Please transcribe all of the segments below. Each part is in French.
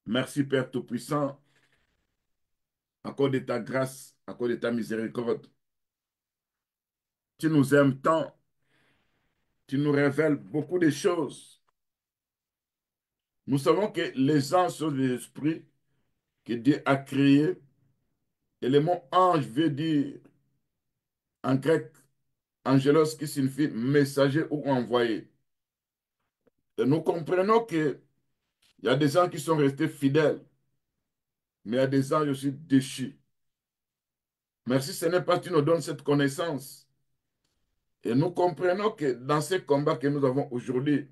Merci Père Tout-Puissant, à cause de ta grâce, à cause de ta miséricorde. Tu nous aimes tant, tu nous révèles beaucoup de choses. Nous savons que les anges sont des esprits que Dieu a créés. Et le mot ange veut dire en grec angelos qui signifie messager ou envoyé. Et nous comprenons qu'il y a des gens qui sont restés fidèles, mais il y a des anges aussi déchus. Merci Seigneur parce que tu nous donnes cette connaissance. Et nous comprenons que dans ces combats que nous avons aujourd'hui,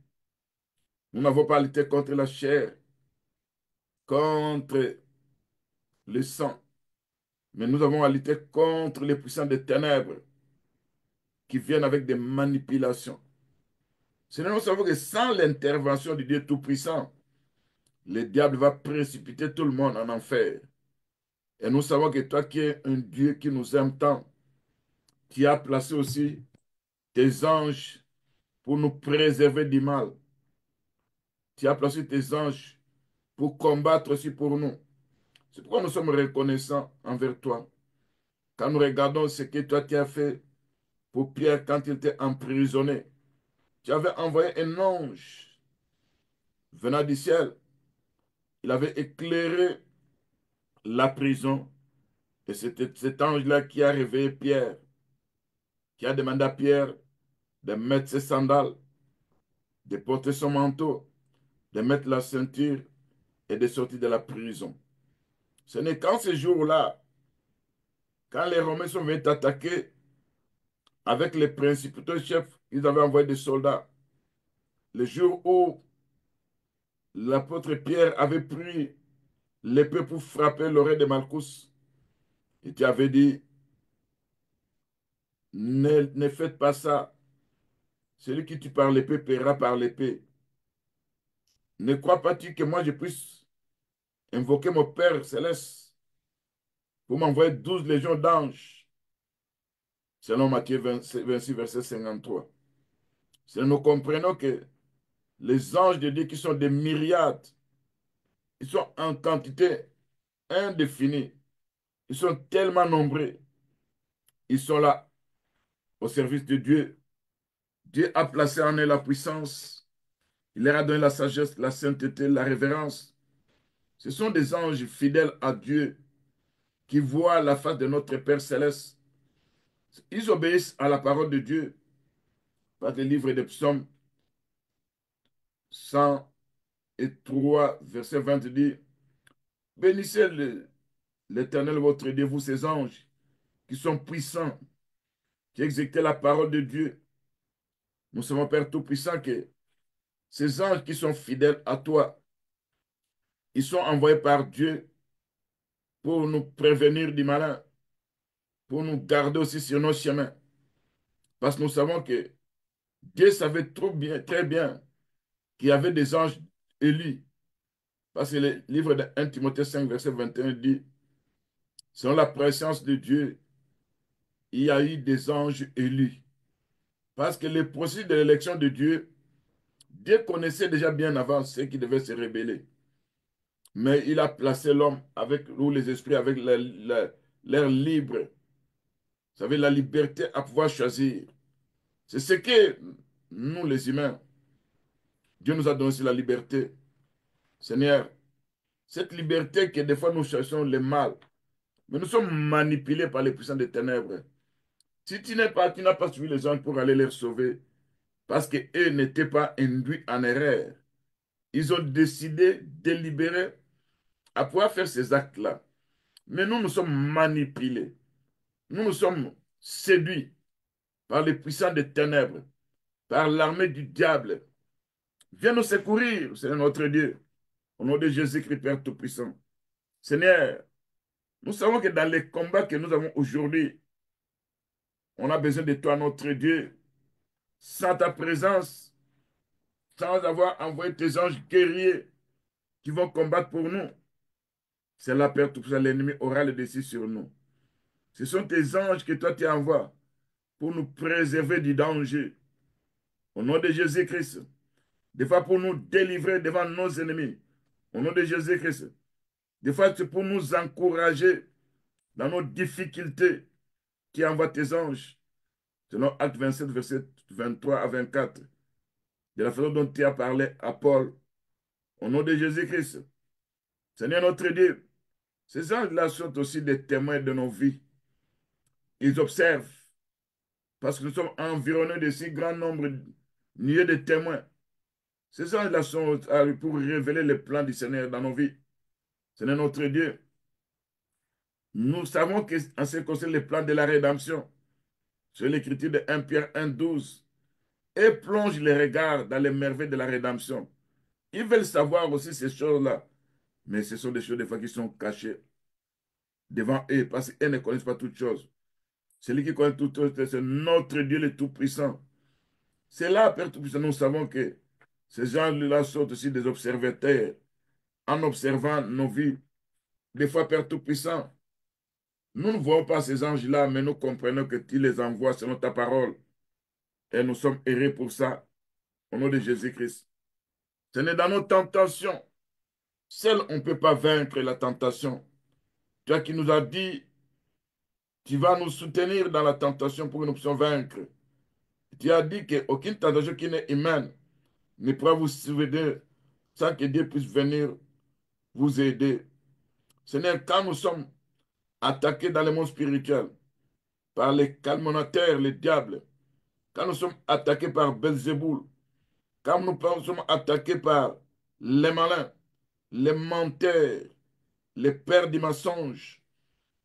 nous n'avons pas lutté contre la chair, contre le sang, mais nous avons à lutter contre les puissants des ténèbres qui viennent avec des manipulations. Sinon, nous savons que sans l'intervention du Dieu Tout-Puissant, le diable va précipiter tout le monde en enfer. Et nous savons que toi qui es un Dieu qui nous aime tant, qui as placé aussi tes anges pour nous préserver du mal. Tu as placé tes anges pour combattre aussi pour nous. C'est pourquoi nous sommes reconnaissants envers toi. Quand nous regardons ce que toi tu as fait pour Pierre quand il était emprisonné, tu avais envoyé un ange venant du ciel. Il avait éclairé la prison. Et c'était cet ange-là qui a réveillé Pierre, qui a demandé à Pierre de mettre ses sandales, de porter son manteau, de mettre la ceinture et de sortir de la prison. Ce n'est qu'en ce jour-là, quand les Romains sont venus attaquer avec les principaux chefs, ils avaient envoyé des soldats. Le jour où l'apôtre Pierre avait pris l'épée pour frapper l'oreille de Malchus, et tu avais dit, ne faites pas ça. Celui qui tue par l'épée paiera par l'épée. Ne crois pas-tu que moi je puisse invoquer mon Père céleste pour m'envoyer 12 légions d'anges, selon Matthieu 26, verset 53. Si nous comprenons que les anges de Dieu qui sont des myriades, ils sont en quantité indéfinie, ils sont tellement nombreux, ils sont là au service de Dieu. Dieu a placé en eux la puissance, il leur a donné la sagesse, la sainteté, la révérence. Ce sont des anges fidèles à Dieu qui voient la face de notre Père céleste. Ils obéissent à la parole de Dieu. Par le livre des psaumes 103, verset 20 dit, bénissez l'Éternel votre Dieu, vous ses anges, qui sont puissants, qui exécutent la parole de Dieu. Nous savons, Père Tout-Puissant, que ces anges qui sont fidèles à toi, ils sont envoyés par Dieu pour nous prévenir du malin, pour nous garder aussi sur nos chemins. Parce que nous savons que Dieu savait trop bien, très bien qu'il y avait des anges élus. Parce que le livre de 1 Timothée 5, verset 21 dit, selon la préscience de Dieu, il y a eu des anges élus. Parce que le processus de l'élection de Dieu, Dieu connaissait déjà bien avant ceux qui devaient se rébeller. Mais il a placé l'homme avec, ou les esprits avec l'air libre. Vous savez, la liberté à pouvoir choisir. C'est ce que nous, les humains, Dieu nous a donné aussi la liberté. Seigneur, cette liberté que des fois nous cherchons le mal, mais nous sommes manipulés par les puissants des ténèbres. Si tu n'as pas suivi les anges pour aller les sauver, parce qu'eux n'étaient pas induits en erreur, ils ont décidé, délibéré, à pouvoir faire ces actes-là. Mais nous, nous sommes manipulés. Nous, nous sommes séduits par les puissants des ténèbres, par l'armée du diable. Viens nous secourir, Seigneur notre Dieu. Au nom de Jésus-Christ, Père Tout-Puissant. Seigneur, nous savons que dans les combats que nous avons aujourd'hui, on a besoin de toi, notre Dieu. Sans ta présence, sans avoir envoyé tes anges guerriers qui vont combattre pour nous, c'est la perte, tout ça, l'ennemi aura le dessus sur nous. Ce sont tes anges que toi tu envoies pour nous préserver du danger. Au nom de Jésus-Christ, des fois pour nous délivrer devant nos ennemis. Au nom de Jésus-Christ. Des fois, c'est pour nous encourager dans nos difficultés qui envoie tes anges. Selon Acte 27, verset 23 à 24. De la façon dont tu as parlé à Paul. Au nom de Jésus-Christ. Seigneur notre Dieu, ces anges-là sont aussi des témoins de nos vies. Ils observent parce que nous sommes environnés de si grand nombre, milliers de témoins. Ces anges-là sont pour révéler les plans du Seigneur dans nos vies. Seigneur notre Dieu, nous savons qu'en ce qui concerne les plans de la rédemption, sur l'écriture de 1 Pierre 1,12, et plonge les regards dans les merveilles de la rédemption. Ils veulent savoir aussi ces choses-là, mais ce sont des choses des fois qui sont cachées devant eux parce qu'ils ne connaissent pas toutes choses. Celui qui connaît toutes choses, c'est notre Dieu le Tout-Puissant. C'est là, Père Tout-Puissant, nous savons que ces gens-là sont aussi des observateurs en observant nos vies. Des fois, Père Tout-Puissant, nous ne voyons pas ces anges-là, mais nous comprenons que tu les envoies selon ta parole. Et nous sommes heureux pour ça, au nom de Jésus-Christ. Ce n'est dans nos tentations. Seul, on ne peut pas vaincre la tentation. Toi qui nous as dit, tu vas nous soutenir dans la tentation pour que nous puissions vaincre. Tu as dit qu'aucune tentation qui n'est humaine ne pourra vous souvenir sans que Dieu puisse venir vous aider. Seigneur, quand nous sommes attaqués dans le monde spirituel par les calmonateurs, les diables, quand nous sommes attaqués par Belzéboul, quand nous sommes attaqués par les malins, les menteurs, les pères du mensonge,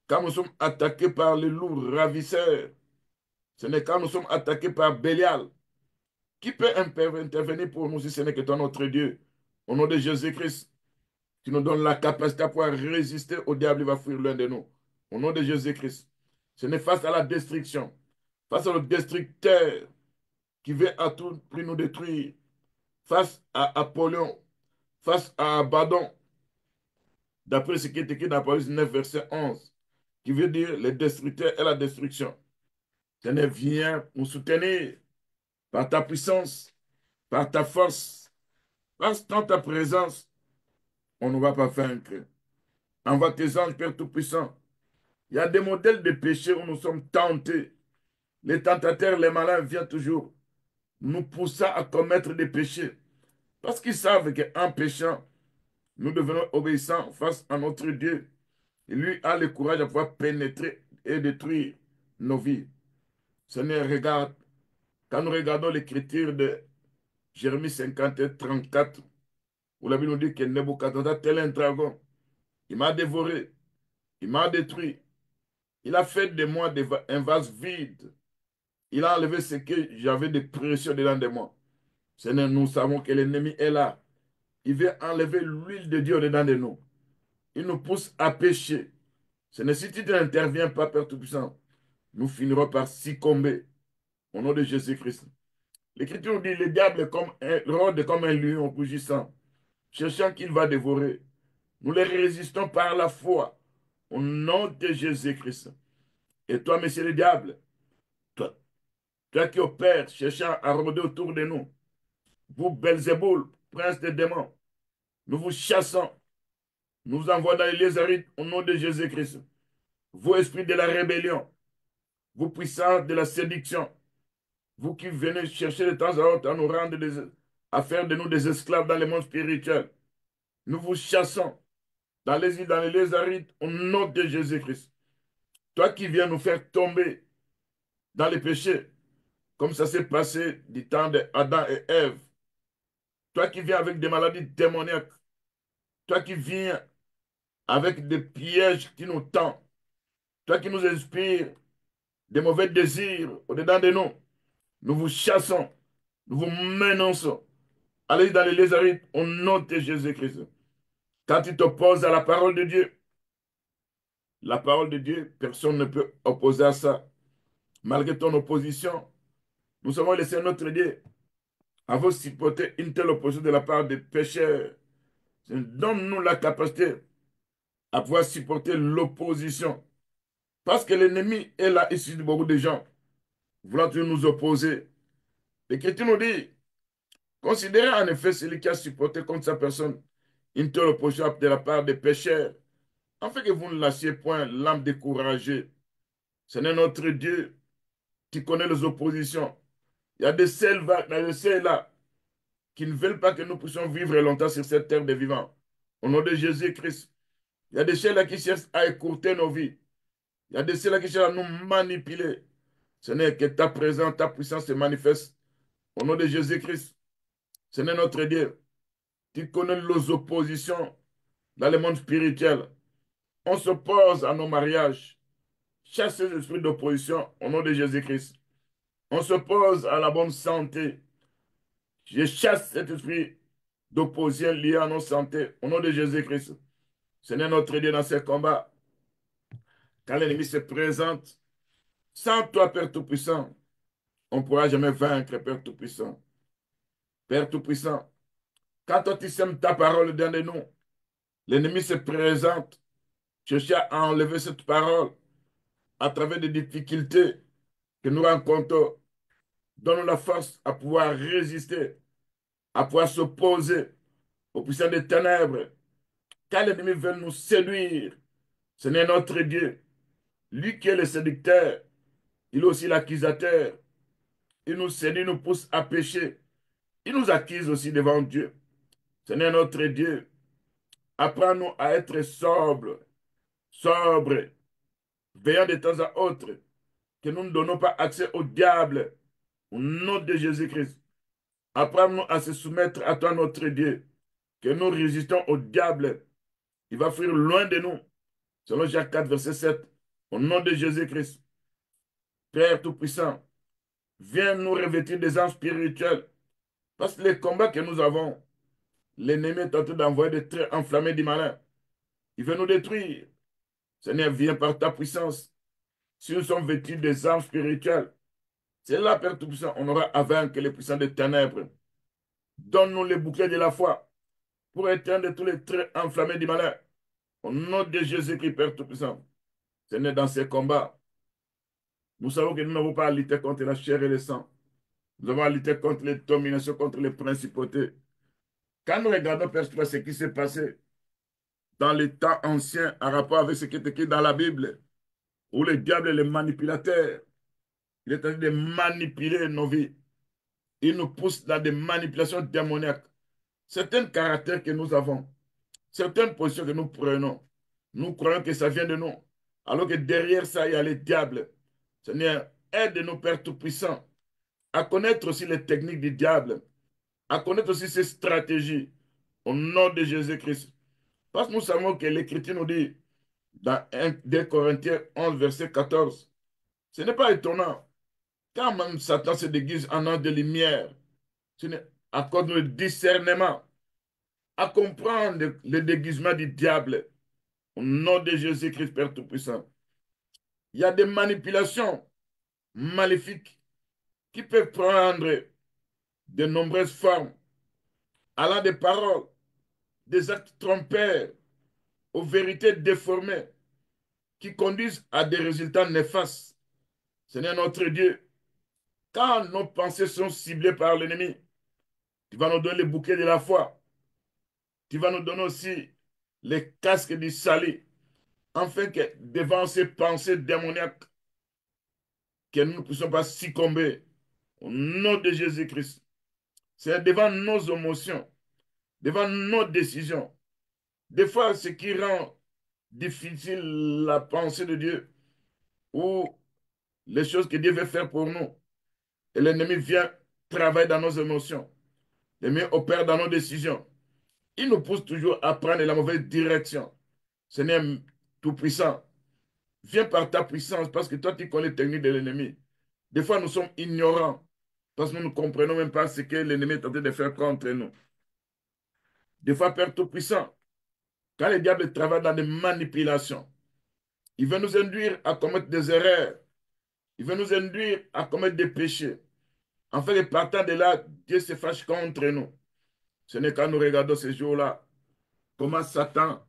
quand nous sommes attaqués par les loups ravisseurs, ce n'est quand nous sommes attaqués par Bélial. Qui peut intervenir pour nous si ce n'est que toi, notre Dieu? Au nom de Jésus-Christ, tu nous donnes la capacité à pouvoir résister au diable, il va fuir l'un de nous. Au nom de Jésus-Christ. Ce n'est face à la destruction, face au destructeur qui veut à tout prix nous détruire, face à Apollon, face à Abaddon, d'après ce qui est écrit dans Apocalypse 9, verset 11, qui veut dire le destructeur et la destruction. Seigneur, viens nous soutenir par ta puissance, par ta force, parce que dans ta présence, on ne va pas vaincre. Envoie tes anges, Père Tout-Puissant. Il y a des modèles de péché où nous sommes tentés. Les tentateurs, les malins viennent toujours nous pousser à commettre des péchés. Parce qu'ils savent qu'en péchant, nous devenons obéissants face à notre Dieu. Et lui a le courage de pouvoir pénétrer et détruire nos vies. Seigneur, regarde, quand nous regardons l'écriture de Jérémie 51, 34, où la Bible nous dit que Nebuchadnezzar, tel un dragon, il m'a dévoré, il m'a détruit, il a fait de moi un vase vide, il a enlevé ce que j'avais de précieux dedans de moi. Seigneur, nous savons que l'ennemi est là. Il veut enlever l'huile de Dieu dedans de nous. Il nous pousse à pécher. Seigneur, si tu n'interviens pas, Père Tout-Puissant, nous finirons par succomber au nom de Jésus-Christ. L'Écriture dit, le diable rôde comme un lion rougissant, cherchant qu'il va dévorer. Nous les résistons par la foi au nom de Jésus-Christ. Et toi, monsieur le diable, toi, toi qui opères, cherchant à rôder autour de nous, vous, Belzéboul, prince des démons, nous vous chassons, nous vous envoyons dans les lézarides au nom de Jésus-Christ. Vous, esprits de la rébellion, vous, puissants de la séduction, vous qui venez chercher de temps à autre à nous rendre à faire de nous des esclaves dans le monde spirituel, nous vous chassons dans les îles, dans les lézarides au nom de Jésus-Christ. Toi qui viens nous faire tomber dans les péchés, comme ça s'est passé du temps d'Adam et Ève. Toi qui viens avec des maladies démoniaques. Toi qui viens avec des pièges qui nous tendent. Toi qui nous inspires des mauvais désirs au-dedans de nous. Nous vous chassons. Nous vous menaçons. Allez dans les lézarides au nom de Jésus-Christ. Quand tu t'opposes à la parole de Dieu, personne ne peut opposer à ça. Malgré ton opposition, nous avons laissé notre Dieu avoir supporté une telle opposition de la part des pécheurs. Donne-nous la capacité à pouvoir supporter l'opposition. Parce que l'ennemi est là ici de beaucoup de gens, voulant toujours nous opposer. L'Écriture nous dit, considérez en effet celui qui a supporté contre sa personne, une telle opposition de la part des pécheurs, afin que vous ne lâchiez point l'âme découragée. Ce n'est notre Dieu qui connaît les oppositions. Il y a des celles-là qui ne veulent pas que nous puissions vivre longtemps sur cette terre des vivants. Au nom de Jésus-Christ, il y a des celles-là qui cherchent à écourter nos vies. Il y a des celles-là qui cherchent à nous manipuler. Ce n'est que ta présence, ta puissance se manifeste. Au nom de Jésus-Christ, ce n'est notre Dieu qui connaît nos oppositions dans le monde spirituel. On s'oppose à nos mariages. Chasse ces esprits d'opposition au nom de Jésus-Christ. On s'oppose à la bonne santé. Je chasse cet esprit d'opposition lié à nos santé au nom de Jésus-Christ. Ce n'est notre Dieu dans ces combats. Quand l'ennemi se présente, sans toi, Père Tout-Puissant, on ne pourra jamais vaincre, Père Tout-Puissant. Père Tout-Puissant, quand toi tu sèmes ta parole dans de nous, l'ennemi se présente, cherche à enlever cette parole à travers des difficultés que nous rencontrons. Donne-nous la force à pouvoir résister, à pouvoir s'opposer aux puissants des ténèbres. Quand l'ennemi veut nous séduire, ce n'est notre Dieu. Lui qui est le séducteur, il est aussi l'accusateur. Il nous séduit, nous pousse à pécher. Il nous accuse aussi devant Dieu. Ce n'est notre Dieu. Apprends-nous à être sobres, veillant de temps à autre, que nous ne donnons pas accès au diable. Au nom de Jésus-Christ, apprends-nous à se soumettre à toi, notre Dieu, que nous résistons au diable. Il va fuir loin de nous. Selon Jacques 4, verset 7. Au nom de Jésus-Christ, Père Tout-Puissant, viens nous revêtir des armes spirituelles. Parce que les combats que nous avons, l'ennemi est en train d'envoyer des traits enflammés du malin. Il veut nous détruire. Seigneur, viens par ta puissance. Si nous sommes vêtus des armes spirituelles, c'est là, Père Tout-Puissant, on aura à vaincre les puissants des ténèbres. Donne-nous les boucliers de la foi pour éteindre tous les traits enflammés du malin. Au nom de Jésus-Christ, Père Tout-Puissant, Seigneur, dans ces combats, nous savons que nous n'avons pas à lutter contre la chair et le sang. Nous avons à lutter contre les dominations, contre les principautés. Quand nous regardons, Père, ce qui s'est passé dans les temps anciens en rapport avec ce qui est écrit dans la Bible, où le diable est le manipulateur, il est en train de manipuler nos vies. Il nous pousse dans des manipulations démoniaques. Certains caractères que nous avons, certaines positions que nous prenons, nous croyons que ça vient de nous, alors que derrière ça, il y a le diable. Seigneur, aide-nous, Père Tout-Puissant, à connaître aussi les techniques du diable, à connaître aussi ses stratégies, au nom de Jésus-Christ. Parce que nous savons que l'Écriture nous dit, dans 2 Corinthiens 11, verset 14, ce n'est pas étonnant, quand même Satan se déguise en ange de lumière, accorde-nous le discernement, à comprendre le déguisement du diable, au nom de Jésus-Christ, Père Tout-Puissant. Il y a des manipulations maléfiques qui peuvent prendre de nombreuses formes, allant des paroles, des actes trompeurs, aux vérités déformées, qui conduisent à des résultats néfastes. Seigneur notre Dieu, quand nos pensées sont ciblées par l'ennemi, tu vas nous donner les bouquets de la foi. Tu vas nous donner aussi les casques du salut, afin que devant ces pensées démoniaques, que nous ne puissions pas succomber. Au nom de Jésus-Christ. C'est devant nos émotions, devant nos décisions. Des fois, ce qui rend difficile la pensée de Dieu ou les choses que Dieu veut faire pour nous. Et l'ennemi vient travailler dans nos émotions. L'ennemi opère dans nos décisions. Il nous pousse toujours à prendre la mauvaise direction. Seigneur Tout-Puissant, viens par ta puissance parce que toi, tu connais les techniques de l'ennemi. Des fois, nous sommes ignorants parce que nous ne comprenons même pas ce que l'ennemi est en train de faire contre nous. Des fois, Père Tout-Puissant, quand le diable travaille dans des manipulations, il veut nous induire à commettre des erreurs. Il veut nous induire à commettre des péchés. En fait, partant de là, Dieu se fâche contre nous. Ce n'est quand nous regardons ces jours-là, comment Satan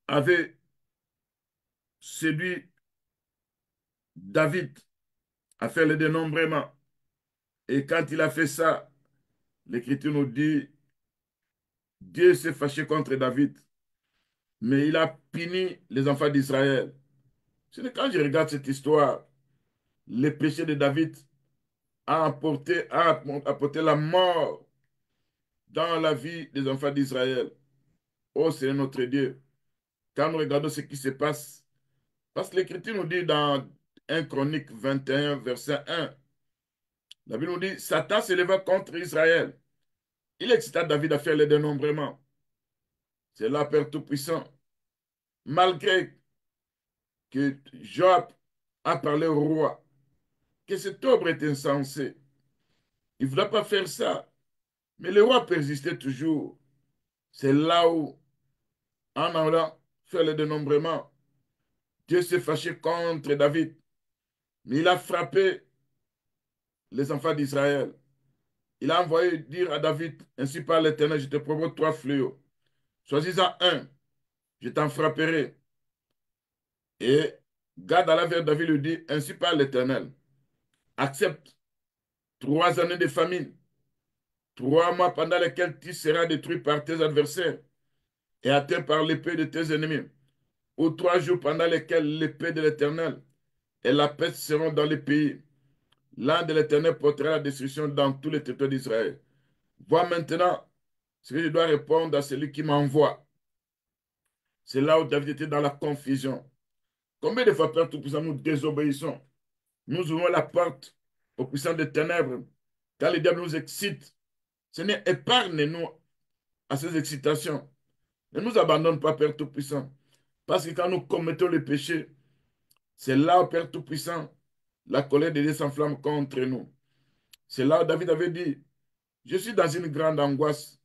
avait séduit David à faire le dénombrement. Et quand il a fait ça, l'Écriture nous dit Dieu s'est fâché contre David, mais il a puni les enfants d'Israël. Quand je regarde cette histoire, le péché de David a apporté la mort dans la vie des enfants d'Israël. Oh Seigneur notre Dieu, quand nous regardons ce qui se passe, parce que l'Écriture nous dit dans 1 Chronique 21, verset 1, la Bible nous dit, Satan s'éleva contre Israël. Il excita David à faire le dénombrement. C'est là, Père Tout-Puissant. Malgré que Joab a parlé au roi, que cet homme est insensé. Il ne voulait pas faire ça. Mais le roi persistait toujours. C'est là où, en allant faire le dénombrement, Dieu s'est fâché contre David. Mais il a frappé les enfants d'Israël. Il a envoyé dire à David, ainsi par l'Éternel, je te propose trois fléaux. Choisis-en un, je t'en frapperai. Et Gad alla vers David lui dit, ainsi par l'Éternel, accepte 3 années de famine, 3 mois pendant lesquels tu seras détruit par tes adversaires et atteint par l'épée de tes ennemis, ou 3 jours pendant lesquels l'épée de l'Éternel et la peste seront dans les pays. L'an de l'Éternel portera la destruction dans tous les territoires d'Israël. Vois maintenant ce que je dois répondre à celui qui m'envoie. C'est là où David était dans la confusion. Combien de fois, Père Tout-Puissant, nous désobéissons? Nous ouvrons la porte aux puissants des ténèbres. Quand le diable nous excite, Seigneur, épargne-nous à ces excitations. Ne nous abandonne pas, Père Tout-Puissant. Parce que quand nous commettons le péché, c'est là, Père Tout-Puissant, la colère de Dieu s'enflamme contre nous. C'est là où David avait dit, je suis dans une grande angoisse.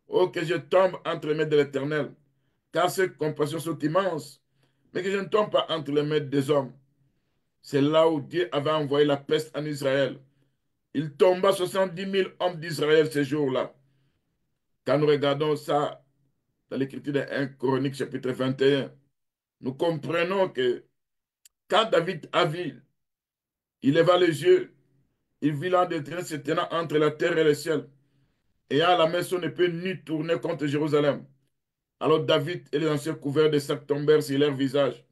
Oh, que je tombe entre les mains de l'Éternel, car ses compassions sont immenses, mais que je ne tombe pas entre les mains des hommes. C'est là où Dieu avait envoyé la peste en Israël. Il tomba 70 000 hommes d'Israël ce jour-là. Quand nous regardons ça dans l'écriture de 1 Chronique chapitre 21, nous comprenons que quand David a vu, il leva les yeux, il vit l'un des trains se tenant entre la terre et le ciel, et à la main son épée nue tournée contre Jérusalem. Alors David et les anciens couverts de sacs tombèrent sur leur visage.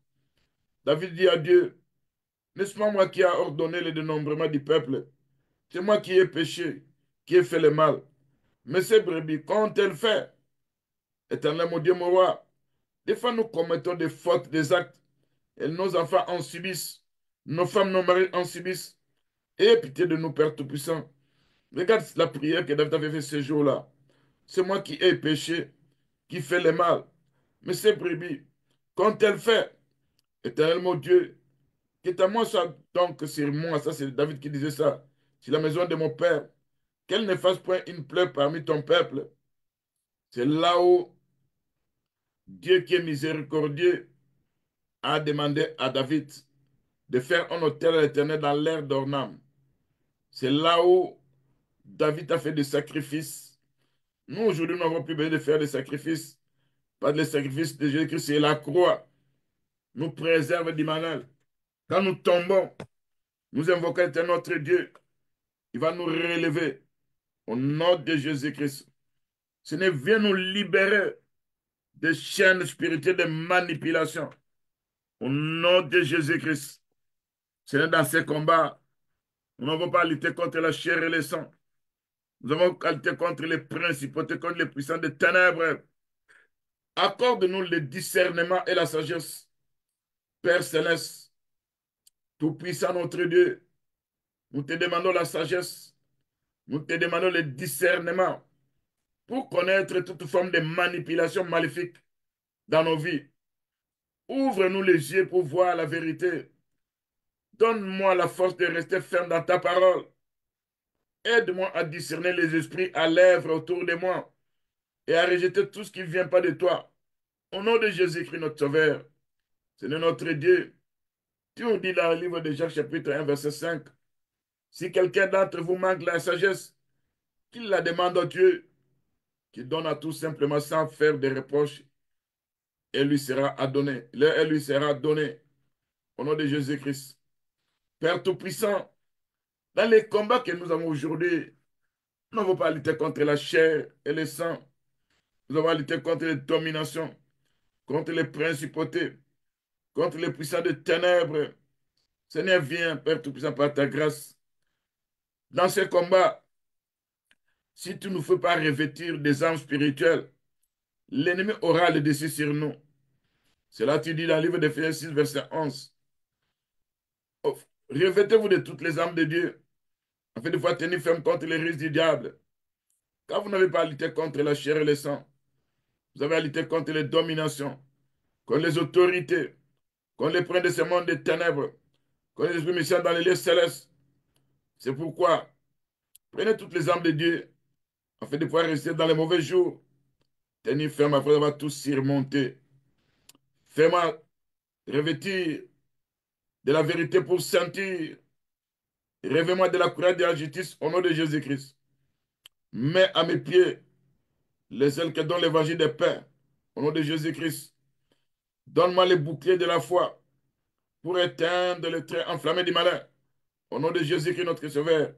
David dit à Dieu, n'est-ce pas moi qui ai ordonné le dénombrement du peuple? C'est moi qui ai péché, qui ai fait le mal. Mais ces brebis, qu'ont-elles fait? Éternel mon Dieu, mon roi, des fois nous commettons des fautes, des actes, et nos enfants en subissent, nos femmes, nos maris en subissent. Aie pitié de nous, Père Tout-Puissant. Regarde la prière que David avait fait ce jour-là. C'est moi qui ai péché, qui fais le mal. Mais ces brebis, qu'ont-elles fait? Éternel mon Dieu, que ta main soit donc sur moi. Ça, c'est David qui disait ça. Sur la maison de mon père. Qu'elle ne fasse point une plaie parmi ton peuple. C'est là où Dieu qui est miséricordieux a demandé à David de faire un autel à l'Éternel dans l'air d'Ornam. C'est là où David a fait des sacrifices. Nous, aujourd'hui, nous n'avons plus besoin de faire des sacrifices. Pas de sacrifices de Jésus-Christ, c'est la croix. Nous préserve du mal. Quand nous tombons, nous invoquons notre Dieu. Il va nous relever au nom de Jésus-Christ. Seigneur, viens nous libérer des chaînes spirituelles de manipulation. Au nom de Jésus-Christ. Seigneur, dans ces combats, nous n'avons pas à lutter contre la chair et le sang. Nous avons à lutter contre les principautés, contre les puissants des ténèbres. Accorde-nous le discernement et la sagesse. Père Céleste, Tout-Puissant notre Dieu, nous te demandons la sagesse. Nous te demandons le discernement pour connaître toute forme de manipulation maléfique dans nos vies. Ouvre-nous les yeux pour voir la vérité. Donne-moi la force de rester ferme dans ta parole. Aide-moi à discerner les esprits à l'œuvre autour de moi et à rejeter tout ce qui ne vient pas de toi. Au nom de Jésus-Christ, notre Sauveur, Seigneur notre Dieu, tu nous dis dans le livre de Jacques, chapitre 1, verset 5, si quelqu'un d'entre vous manque la sagesse, qu'il la demande à Dieu, qui donne à tous simplement sans faire de reproches, et lui sera donné. Elle lui sera donnée. Au nom de Jésus-Christ. Père Tout-Puissant, dans les combats que nous avons aujourd'hui, nous n'avons pas à lutter contre la chair et le sang, Nous avons à lutter contre les dominations, contre les principautés, contre les puissants de ténèbres. Seigneur, viens, Père Tout-Puissant, par ta grâce. Dans ces combats, si tu ne nous fais pas revêtir des armes spirituelles, l'ennemi aura le dessus sur nous. Cela tu dis dans le livre d'Éphésiens 6, verset 11. Oh, revêtez-vous de toutes les armes de Dieu, afin de pouvoir tenir ferme contre les risques du diable. Car vous n'avez pas à lutter contre la chair et le sang. Vous avez à lutter contre les dominations, contre les autorités, contre les princes de ce monde des ténèbres, contre les esprits méchants dans les lieux célestes. C'est pourquoi, prenez toutes les armes de Dieu, afin de pouvoir rester dans les mauvais jours, tenir ferme après avoir tout surmonté. Fais-moi revêtir de la vérité pour sentir. Rêvez-moi de la courage de la justice au nom de Jésus-Christ. Mets à mes pieds les ailes que donne l'évangile des pères au nom de Jésus-Christ. Donne-moi les boucliers de la foi pour éteindre les traits enflammés du malin au nom de Jésus-Christ notre Sauveur.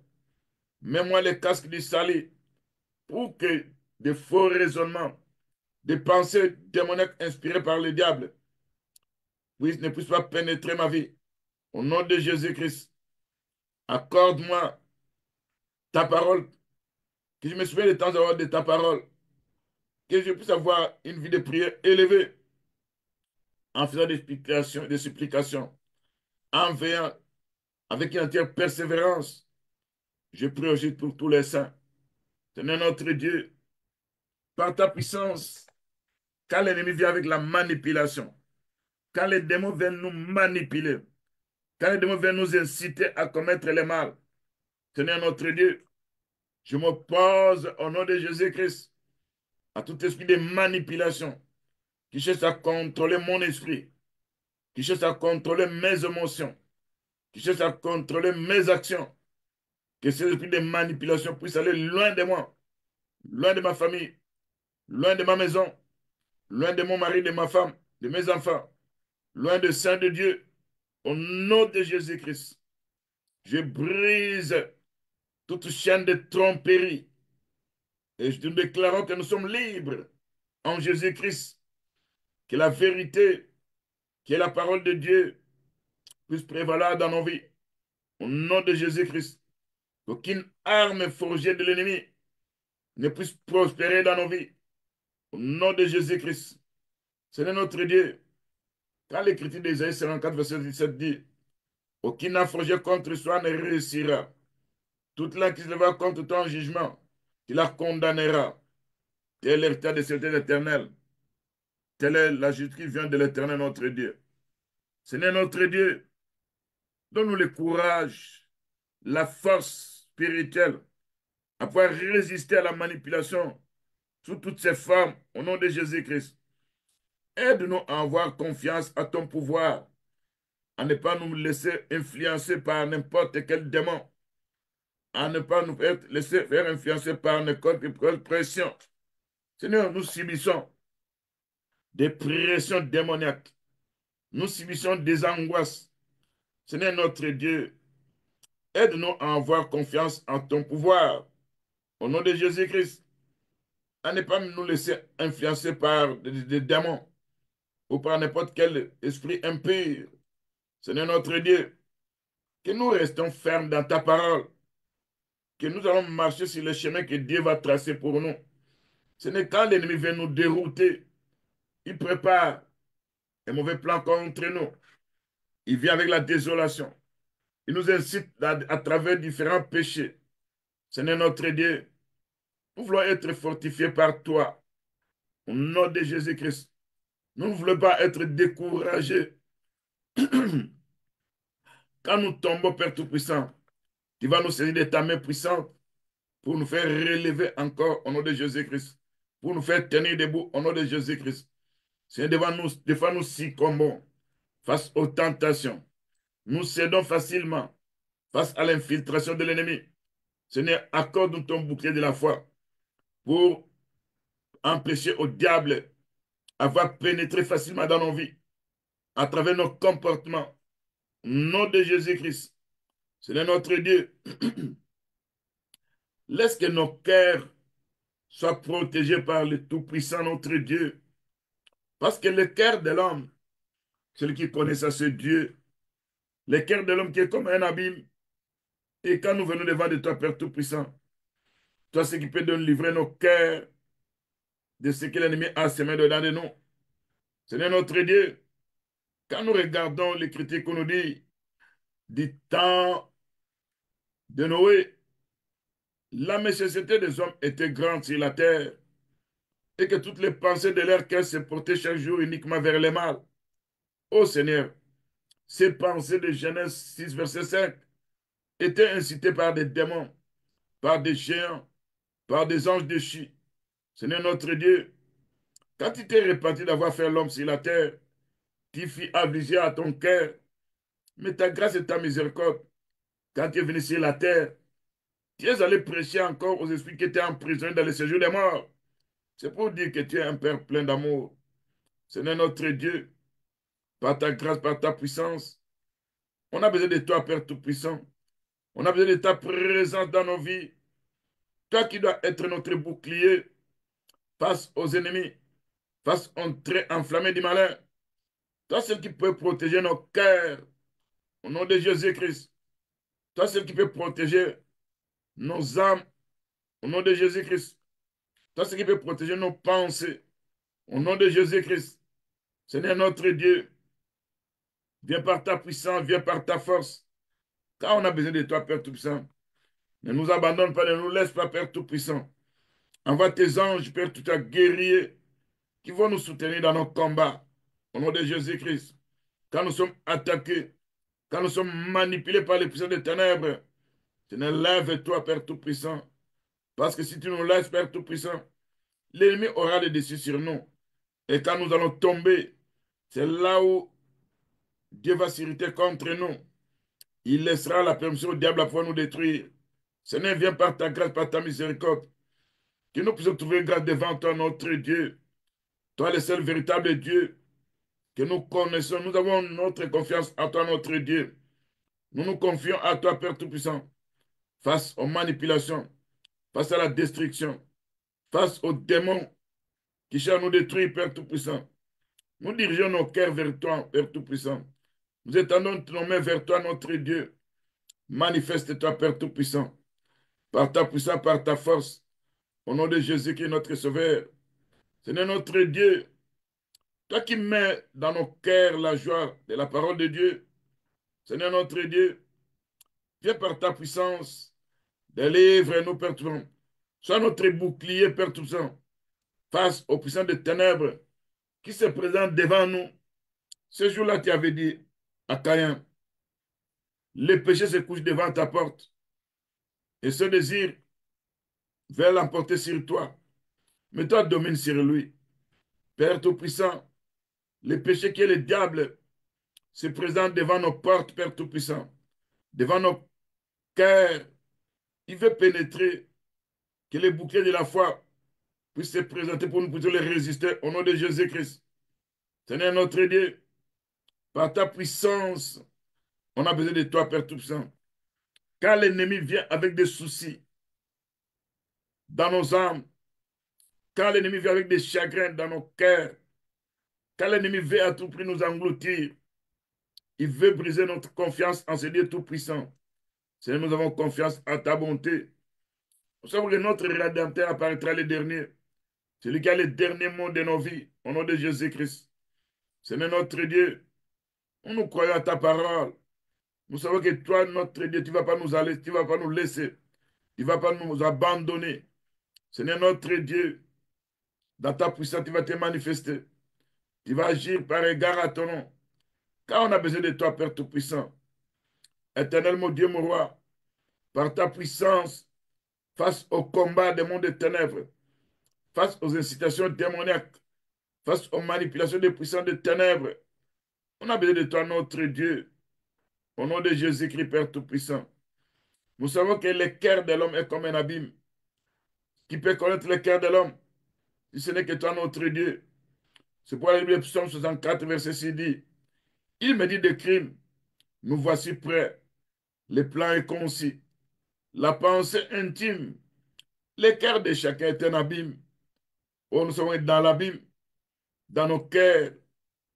Mets-moi les casques du salut pour que des faux raisonnements, des pensées démoniaques inspirées par le diable ne puissent pas pénétrer ma vie. Au nom de Jésus-Christ, accorde-moi ta parole, que je me souvienne de temps à autre de ta parole, que je puisse avoir une vie de prière élevée en faisant des supplications, en veillant avec une entière persévérance. Je prie aussi pour tous les saints. Seigneur notre Dieu, par ta puissance, quand l'ennemi vient avec la manipulation, quand les démons viennent nous manipuler, quand les démons viennent nous inciter à commettre le mal, Seigneur notre Dieu, je m'oppose au nom de Jésus-Christ à tout esprit de manipulation qui cherche à contrôler mon esprit, qui cherche à contrôler mes émotions, qui cherche à contrôler mes actions. Que ces esprits de manipulation puissent aller loin de moi, loin de ma famille, loin de ma maison, loin de mon mari, de ma femme, de mes enfants, loin de Saint de Dieu. Au nom de Jésus-Christ, je brise toute chaîne de tromperie et nous déclarons que nous sommes libres en Jésus-Christ, que la vérité, qui est la parole de Dieu, puisse prévaloir dans nos vies. Au nom de Jésus-Christ, qu'aucune arme forgée de l'ennemi ne puisse prospérer dans nos vies. Au nom de Jésus-Christ, Seigneur notre Dieu, quand l'écriture d'Ésaïe 54, verset 17 dit, aucune n'a forgé contre soi ne réussira. Toute langue qui se lèvera contre toi en jugement, tu la condamneras. Tel est l'état de cette éternelle. Telle est la justice qui vient de l'éternel notre Dieu. Seigneur notre Dieu, donne-nous le courage, la force spirituelle à pouvoir résister à la manipulation sous toutes ces formes au nom de Jésus-Christ. Aide-nous à avoir confiance à ton pouvoir, à ne pas nous laisser influencer par n'importe quel démon, à ne pas nous laisser faire influencer par n'importe quelle pression. Seigneur, nous subissons des pressions démoniaques. Nous subissons des angoisses. Seigneur notre Dieu, aide-nous à avoir confiance en ton pouvoir. Au nom de Jésus-Christ, à ne pas nous laisser influencer par des démons ou par n'importe quel esprit impur. Seigneur notre Dieu, que nous restons fermes dans ta parole, que nous allons marcher sur le chemin que Dieu va tracer pour nous. Ce n'est quand l'ennemi vient nous dérouter, il prépare un mauvais plan contre nous. Il vient avec la désolation. Il nous incite à travers différents péchés. Seigneur notre Dieu, nous voulons être fortifiés par toi. Au nom de Jésus-Christ, nous ne voulons pas être découragés. Quand nous tombons, Père Tout-Puissant, tu vas nous saisir de ta main puissante pour nous faire relever encore au nom de Jésus-Christ, pour nous faire tenir debout au nom de Jésus-Christ. Seigneur, des fois nous succombons face aux tentations. Nous cédons facilement face à l'infiltration de l'ennemi. Seigneur, accorde-nous ton bouclier de la foi pour empêcher au diable avoir pénétré facilement dans nos vies à travers nos comportements. Au nom de Jésus-Christ, Seigneur notre Dieu, laisse que nos cœurs soient protégés par le Tout-Puissant, notre Dieu. Parce que le cœur de l'homme, celui qui connaît ça, ce Dieu, le cœur de l'homme qui est comme un abîme. Et quand nous venons devant de toi, Père Tout-Puissant, toi, ce qui peut nous livrer nos cœurs de ce que l'ennemi a semé dedans de nous. Seigneur notre Dieu, quand nous regardons l'Écriture qu'on nous dit, du temps de Noé, la méchanceté des hommes était grande sur la terre et que toutes les pensées de leur cœur se portaient chaque jour uniquement vers le mal. Ô Seigneur, ces pensées de Genèse 6, verset 5 étaient incitées par des démons, par des géants, par des anges déchus. Seigneur notre Dieu, quand tu t'es repenti d'avoir fait l'homme sur la terre, tu fis affliger à ton cœur, mais ta grâce et ta miséricorde, quand tu es venu sur la terre, tu es allé prêcher encore aux esprits qui étaient emprisonnés dans le séjour des morts. C'est pour dire que tu es un Père plein d'amour. Seigneur notre Dieu, par ta grâce, par ta puissance, on a besoin de toi, Père Tout-Puissant. On a besoin de ta présence dans nos vies. Toi qui dois être notre bouclier face aux ennemis, face aux traits enflammés du malin. Toi, seul qui peut protéger nos cœurs au nom de Jésus-Christ. Toi, seul qui peut protéger nos âmes au nom de Jésus-Christ. Toi, seul qui peut protéger nos pensées au nom de Jésus-Christ. Seigneur notre Dieu, viens par ta puissance, viens par ta force. Car on a besoin de toi, Père Tout-Puissant. Ne nous abandonne pas, ne nous laisse pas, Père Tout-Puissant. Envoie tes anges, Père Tout-Puissant, guerriers, qui vont nous soutenir dans nos combats. Au nom de Jésus-Christ. Quand nous sommes attaqués, quand nous sommes manipulés par les puissants des ténèbres, Seigneur, lève-toi, Père Tout-Puissant. Parce que si tu nous laisses, Père Tout-Puissant, l'ennemi aura le dessus sur nous. Et quand nous allons tomber, c'est là où Dieu va s'irriter contre nous. Il laissera la permission au diable à pouvoir nous détruire. Seigneur, viens par ta grâce, par ta miséricorde, que nous puissions trouver grâce devant toi, notre Dieu. Toi, le seul véritable Dieu que nous connaissons. Nous avons notre confiance en toi, notre Dieu. Nous nous confions à toi, Père Tout-Puissant, face aux manipulations, face à la destruction, face aux démons qui cherchent à nous détruire, Père Tout-Puissant. Nous dirigeons nos cœurs vers toi, Père Tout-Puissant. Nous étendons nos mains vers toi, notre Dieu. Manifeste-toi, Père Tout-Puissant, par ta puissance, par ta force, au nom de Jésus qui est notre Sauveur. Seigneur notre Dieu, toi qui mets dans nos cœurs la joie de la parole de Dieu, Seigneur notre Dieu, viens par ta puissance, délivre-nous, Père Tout-Puissant. Sois notre bouclier, Père Tout-Puissant, face aux puissants des ténèbres qui se présentent devant nous. Ce jour-là, tu avais dit à Caïn, le péché se couche devant ta porte et ce désir veut l'emporter sur toi. Mais toi, domine sur lui. Père Tout-Puissant, le péché qui est le diable se présente devant nos portes, Père Tout-Puissant, devant nos cœurs. Il veut pénétrer, que les boucliers de la foi puissent se présenter pour nous pouvoir les résister au nom de Jésus-Christ. Seigneur notre Dieu, par ta puissance, on a besoin de toi, Père Tout-Puissant. Quand l'ennemi vient avec des soucis dans nos âmes, quand l'ennemi vient avec des chagrins dans nos cœurs, quand l'ennemi veut à tout prix nous engloutir, il veut briser notre confiance en ce Dieu Tout-Puissant. Seigneur, nous avons confiance en ta bonté. Nous savons que notre Rédempteur apparaîtra le dernier. Celui qui a le dernier mot de nos vies, au nom de Jésus-Christ. Seigneur notre Dieu, nous croyons à ta parole. Nous savons que toi, notre Dieu, tu ne vas pas nous aller, tu ne vas pas nous laisser. Tu ne vas pas nous abandonner. Seigneur notre Dieu, dans ta puissance, tu vas te manifester. Tu vas agir par égard à ton nom. Car on a besoin de toi, Père Tout-Puissant. Éternel, mon Dieu, mon roi, par ta puissance, face au combat des mondes des ténèbres, face aux incitations démoniaques, face aux manipulations des puissants des ténèbres, on a besoin de toi, notre Dieu, au nom de Jésus-Christ, Père Tout-Puissant. Nous savons que le cœur de l'homme est comme un abîme. Qui peut connaître le cœur de l'homme, si ce n'est que toi, notre Dieu? C'est pourquoi la Bible, Psaume 64, verset 6 dit, il me dit de crimes, nous voici prêts. Le plan est concis. La pensée intime Le cœur de chacun est un abîme. Oh, nous sommes dans l'abîme, dans nos cœurs.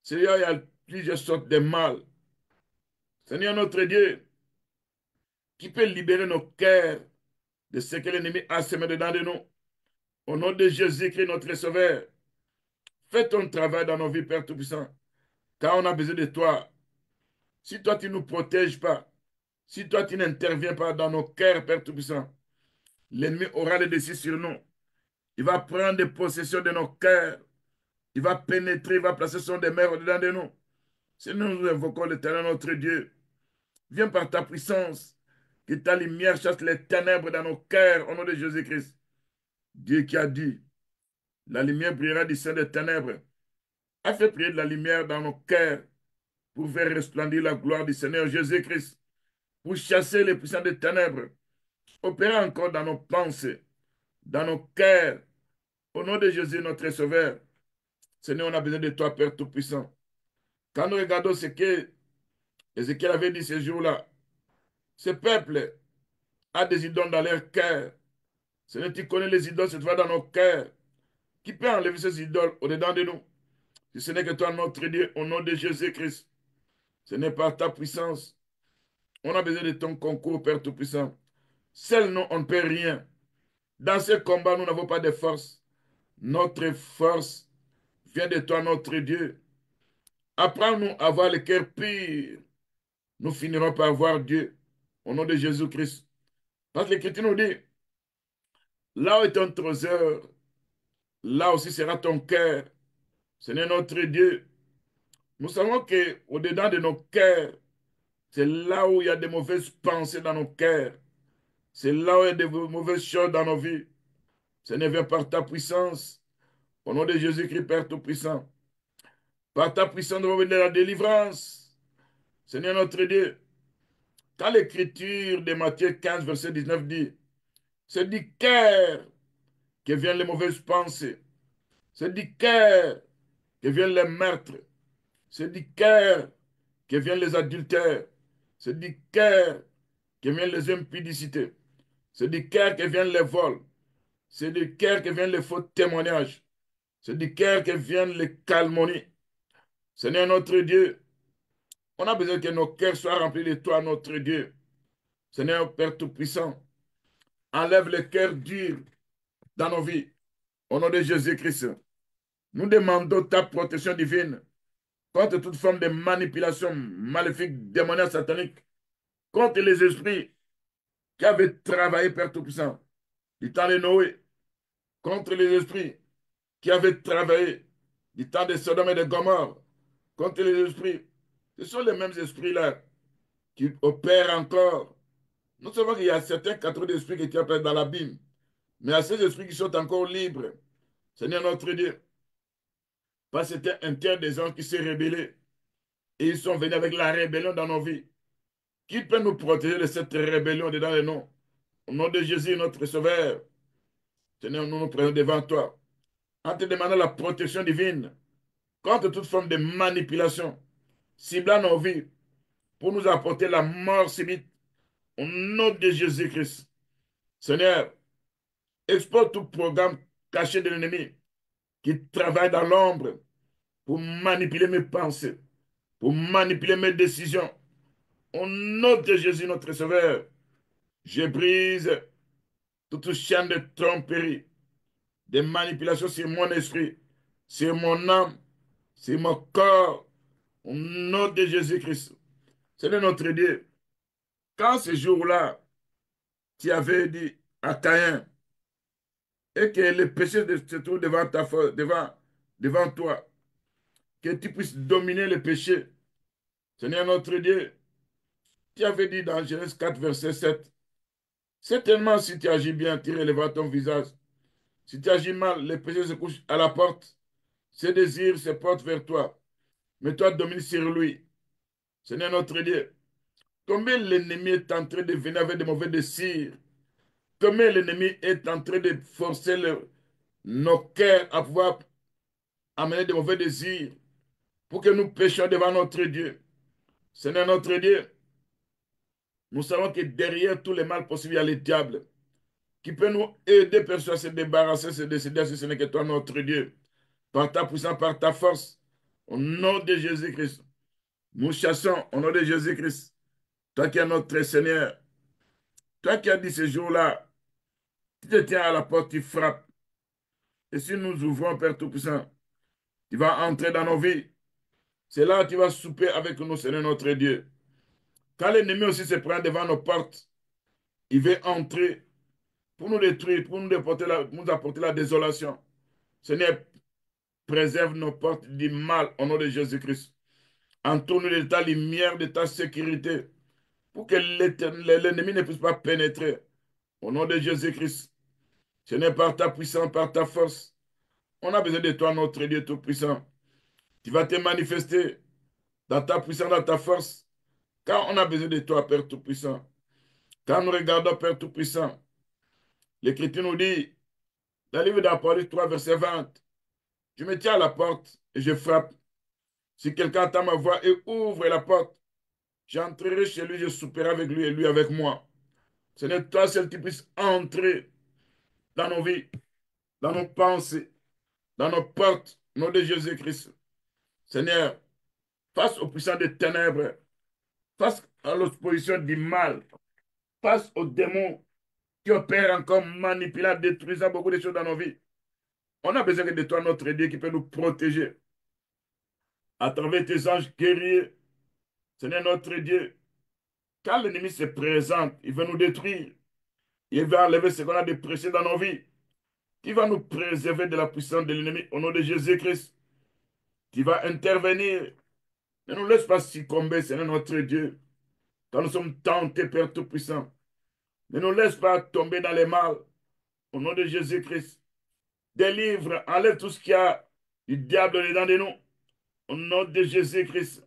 Seigneur, il y a plusieurs sortes de mal. Seigneur notre Dieu, qui peut libérer nos cœurs de ce que l'ennemi a semé dedans de nous. Au nom de Jésus-Christ, notre Sauveur, fais ton travail dans nos vies, Père Tout-Puissant, car on a besoin de toi. Si toi, tu ne nous protèges pas, si toi, tu n'interviens pas dans nos cœurs, Père Tout-Puissant, l'ennemi aura le dessus sur nous. Il va prendre possession de nos cœurs. Il va pénétrer, il va placer son demeure au-dedans de nous. Si nous invoquons l'Éternel, notre Dieu, viens par ta puissance, que ta lumière chasse les ténèbres dans nos cœurs, au nom de Jésus-Christ. Dieu qui a dit, la lumière brillera du sein des ténèbres, a fait briller de la lumière dans nos cœurs pour faire resplendir la gloire du Seigneur Jésus-Christ, pour chasser les puissants des ténèbres, opérer encore dans nos pensées, dans nos cœurs, au nom de Jésus, notre Sauveur. Seigneur, on a besoin de toi, Père Tout-Puissant. Quand nous regardons ce que Ézéchiel avait dit ces jours-là, ce peuple a des idoles dans leur cœur. Seigneur, tu connais les idoles, cette fois dans nos cœurs. Qui peut enlever ces idoles au-dedans de nous? Si ce n'est que toi, notre Dieu, au nom de Jésus-Christ. Ce n'est pas ta puissance. On a besoin de ton concours, Père Tout-Puissant. Seul nous, on ne peut rien. Dans ce combat, nous n'avons pas de force. Notre force vient de toi, notre Dieu. Apprends-nous à avoir le cœur pur. Nous finirons par voir Dieu au nom de Jésus-Christ. Parce que l'Écriture nous dit, là où est ton trésor, là aussi sera ton cœur. Seigneur notre Dieu, nous savons que au-dedans de nos cœurs, c'est là où il y a des mauvaises pensées dans nos cœurs. C'est là où il y a des mauvaises choses dans nos vies. Seigneur, viens par ta puissance. Au nom de Jésus-Christ, Père Tout-Puissant. Par ta puissance, nous venons de la délivrance. Seigneur notre Dieu, quand l'Écriture de Matthieu 15, verset 19 dit, c'est du cœur que viennent les mauvaises pensées. C'est du cœur que viennent les meurtres. C'est du cœur que viennent les adultères. C'est du cœur que viennent les impudicités. C'est du cœur que viennent les vols. C'est du cœur que viennent les faux témoignages. C'est du cœur que viennent les calomnies. Seigneur notre Dieu, on a besoin que nos cœurs soient remplis de toi, notre Dieu. Seigneur Père Tout-Puissant, enlève les cœurs durs dans nos vies. Au nom de Jésus-Christ, nous demandons ta protection divine contre toute forme de manipulation maléfique, démoniaque, satanique, contre les esprits qui avaient travaillé, Père Tout-Puissant, du temps de Noé, contre les esprits qui avaient travaillé du temps de Sodome et de Gomorre, contre les esprits. Ce sont les mêmes esprits-là qui opèrent encore. Nous savons qu'il y a certains catégories d'esprits qui étaient dans l'abîme, mais il y a ces esprits qui sont encore libres. Seigneur notre Dieu, parce que c'était un tiers des gens qui s'est rébellé et ils sont venus avec la rébellion dans nos vies. Qui peut nous protéger de cette rébellion dedans les noms? Au nom de Jésus, notre Sauveur, Seigneur, nous nous prenons devant toi en te demandant la protection divine contre toute forme de manipulation, ciblant nos vies pour nous apporter la mort subite au nom de Jésus-Christ. Seigneur, expose tout programme caché de l'ennemi qui travaille dans l'ombre pour manipuler mes pensées, pour manipuler mes décisions. Au nom de Jésus, notre Sauveur, je brise toute chaîne de tromperie, de manipulation sur mon esprit, sur mon âme, sur mon corps, au nom de Jésus-Christ. Seigneur notre Dieu, quand ce jour-là, tu avais dit à Caïn, et que le péché se trouve devant devant toi, que tu puisses dominer le péché. Seigneur notre Dieu, tu avais dit dans Genèse 4, verset 7, certainement si tu agis bien, tu relèveras ton visage. Si tu agis mal, le péché se couche à la porte. Ses désirs se portent vers toi. Mais toi, domine sur lui. Seigneur notre Dieu, combien l'ennemi est en train de venir avec de mauvais désirs. Combien l'ennemi est en train de forcer nos cœurs à pouvoir amener de mauvais désirs pour que nous péchions devant notre Dieu. Seigneur notre Dieu, nous savons que derrière tous les mal possibles, il y a le diable. qui peut nous aider, Père, à se débarrasser, se décider, si ce n'est que toi, notre Dieu, par ta puissance, par ta force, au nom de Jésus-Christ. Nous chassons au nom de Jésus-Christ. Toi qui es notre Seigneur, toi qui as dit ce jour-là, tu te tiens à la porte, tu frappes. Et si nous ouvrons, Père Tout-Puissant, tu vas entrer dans nos vies. C'est là que tu vas souper avec nous, Seigneur notre Dieu. Quand l'ennemi aussi se prend devant nos portes, il veut entrer pour nous détruire, pour nous apporter la désolation. Seigneur, préserve nos portes du mal au nom de Jésus-Christ. Entoure-nous de ta lumière, de ta sécurité, pour que l'ennemi ne puisse pas pénétrer. Au nom de Jésus-Christ, Seigneur, par ta puissance, par ta force, on a besoin de toi, notre Dieu Tout-Puissant. Tu vas te manifester dans ta puissance, dans ta force, car on a besoin de toi, Père Tout-Puissant. Quand nous regardons, Père Tout-Puissant, l'Écriture nous dit, dans le livre d'Apocalypse 3, verset 20, je me tiens à la porte et je frappe. Si quelqu'un entend ma voix et ouvre la porte, j'entrerai chez lui, je souperai avec lui et lui avec moi. Ce n'est toi seul qui puisse entrer dans nos vies, dans nos pensées, dans nos portes, au nom de Jésus-Christ. Seigneur, face aux puissants des ténèbres, face à l'opposition du mal, face aux démons qui opèrent encore manipulant, détruisant beaucoup de choses dans nos vies. On a besoin de toi, notre Dieu, qui peut nous protéger à travers tes anges guerriers. Seigneur, notre Dieu, quand l'ennemi se présente, il veut nous détruire. Il veut enlever ce qu'on a de précieux dans nos vies. Qui va nous préserver de la puissance de l'ennemi au nom de Jésus-Christ. Qui va intervenir. Ne nous laisse pas succomber, Seigneur, notre Dieu. Quand nous sommes tentés, Père Tout-Puissant. Ne nous laisse pas tomber dans les mal. Au nom de Jésus-Christ. Délivre, enlève tout ce qu'il y a du diable dedans de nous. Au nom de Jésus-Christ.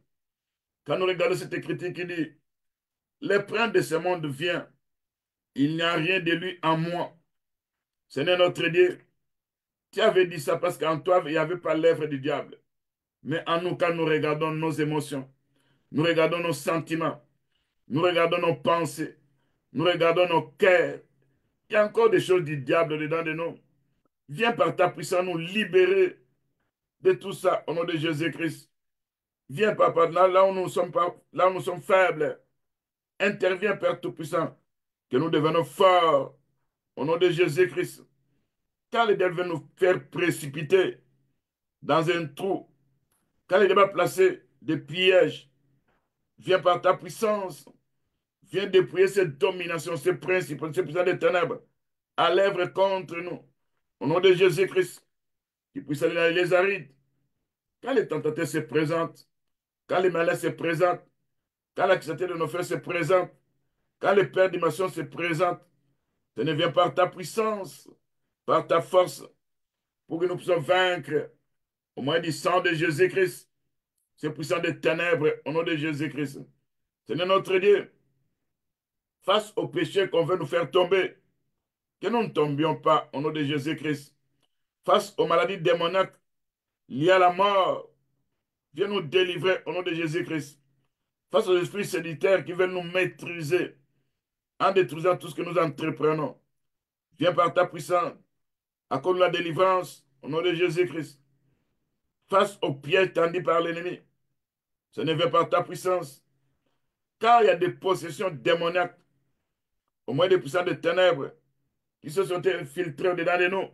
Quand nous regardons cette écriture qui dit, le prince de ce monde vient. Il n'y a rien de lui en moi. Seigneur notre Dieu, tu avais dit ça parce qu'en toi, il n'y avait pas l'œuvre du diable. Mais en nous, quand nous regardons nos émotions, nous regardons nos sentiments, nous regardons nos pensées, nous regardons nos cœurs, il y a encore des choses du diable dedans de nous. Viens par ta puissance nous libérer de tout ça au nom de Jésus-Christ. Viens, Papa, là où nous sommes pas, là où nous sommes faibles. Interviens, Père Tout-Puissant, que nous devenons forts au nom de Jésus-Christ. Quand le diable veut nous faire précipiter dans un trou, quand le diable va placer des pièges, viens par ta puissance, viens dépouiller cette domination, ces principes, ces puissances des ténèbres, à l'œuvre contre nous. Au nom de Jésus-Christ, qui puisse aller dans les arides. Quand les tentateurs se présentent, quand les malades se présentent, quand l'accident de nos frères se présente, quand les pères d'imation se présentent, ce ne vient par ta puissance, par ta force, pour que nous puissions vaincre au moyen du sang de Jésus-Christ, ces puissants des ténèbres, au nom de Jésus-Christ. Seigneur notre Dieu, face au péché qu'on veut nous faire tomber, que nous ne tombions pas au nom de Jésus-Christ. Face aux maladies démoniaques liées à la mort, viens nous délivrer au nom de Jésus-Christ. Face aux esprits séditaires qui veulent nous maîtriser en détruisant tout ce que nous entreprenons. Viens par ta puissance, accorde la délivrance au nom de Jésus-Christ. Face aux pièges tendus par l'ennemi, ce ne vient par ta puissance. Car il y a des possessions démoniaques, au moins des puissants de ténèbres, qui se sont infiltrés au-dedans de nous.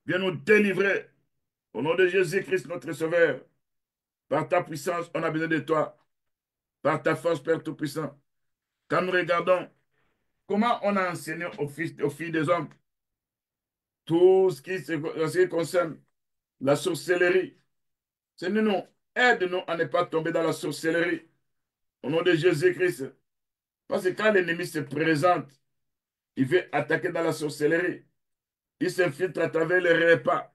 Viens nous délivrer au nom de Jésus-Christ, notre Sauveur. Par ta puissance, on a besoin de toi. Par ta force, Père Tout-Puissant. Quand nous regardons comment on a enseigné aux filles des hommes tout ce qui concerne la sorcellerie. Seigneur, nous, aide-nous à ne pas tomber dans la sorcellerie. Au nom de Jésus-Christ. Parce que quand l'ennemi se présente, il veut attaquer dans la sorcellerie. Il s'infiltre à travers les repas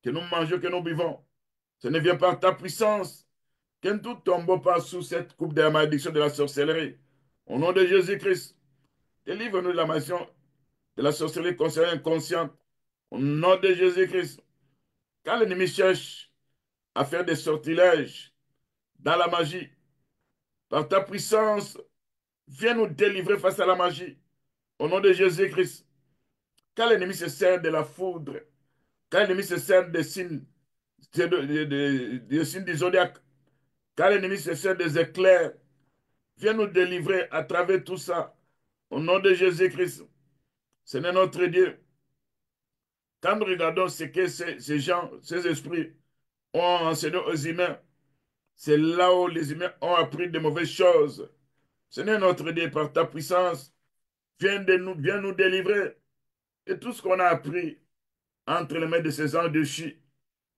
que nous mangeons, que nous buvons. Ce ne vient pas par ta puissance. Que nous ne tombons pas sous cette coupe de la malédiction de la sorcellerie. Au nom de Jésus-Christ, délivre-nous de la malédiction de la sorcellerie concernée inconsciente. Au nom de Jésus-Christ. Quand l'ennemi cherche à faire des sortilèges dans la magie, par ta puissance, viens nous délivrer face à la magie. Au nom de Jésus-Christ. Quand l'ennemi se sert de la foudre, quand l'ennemi se sert des signes, des signes du zodiaque, quand l'ennemi se sert des éclairs, viens nous délivrer à travers tout ça. Au nom de Jésus-Christ, Seigneur notre Dieu, quand nous regardons ce que ces gens, ces esprits ont enseigné aux humains, c'est là où les humains ont appris de mauvaises choses. Seigneur notre Dieu, par ta puissance, viens nous délivrer de tout ce qu'on a appris entre les mains de ces gens déchus.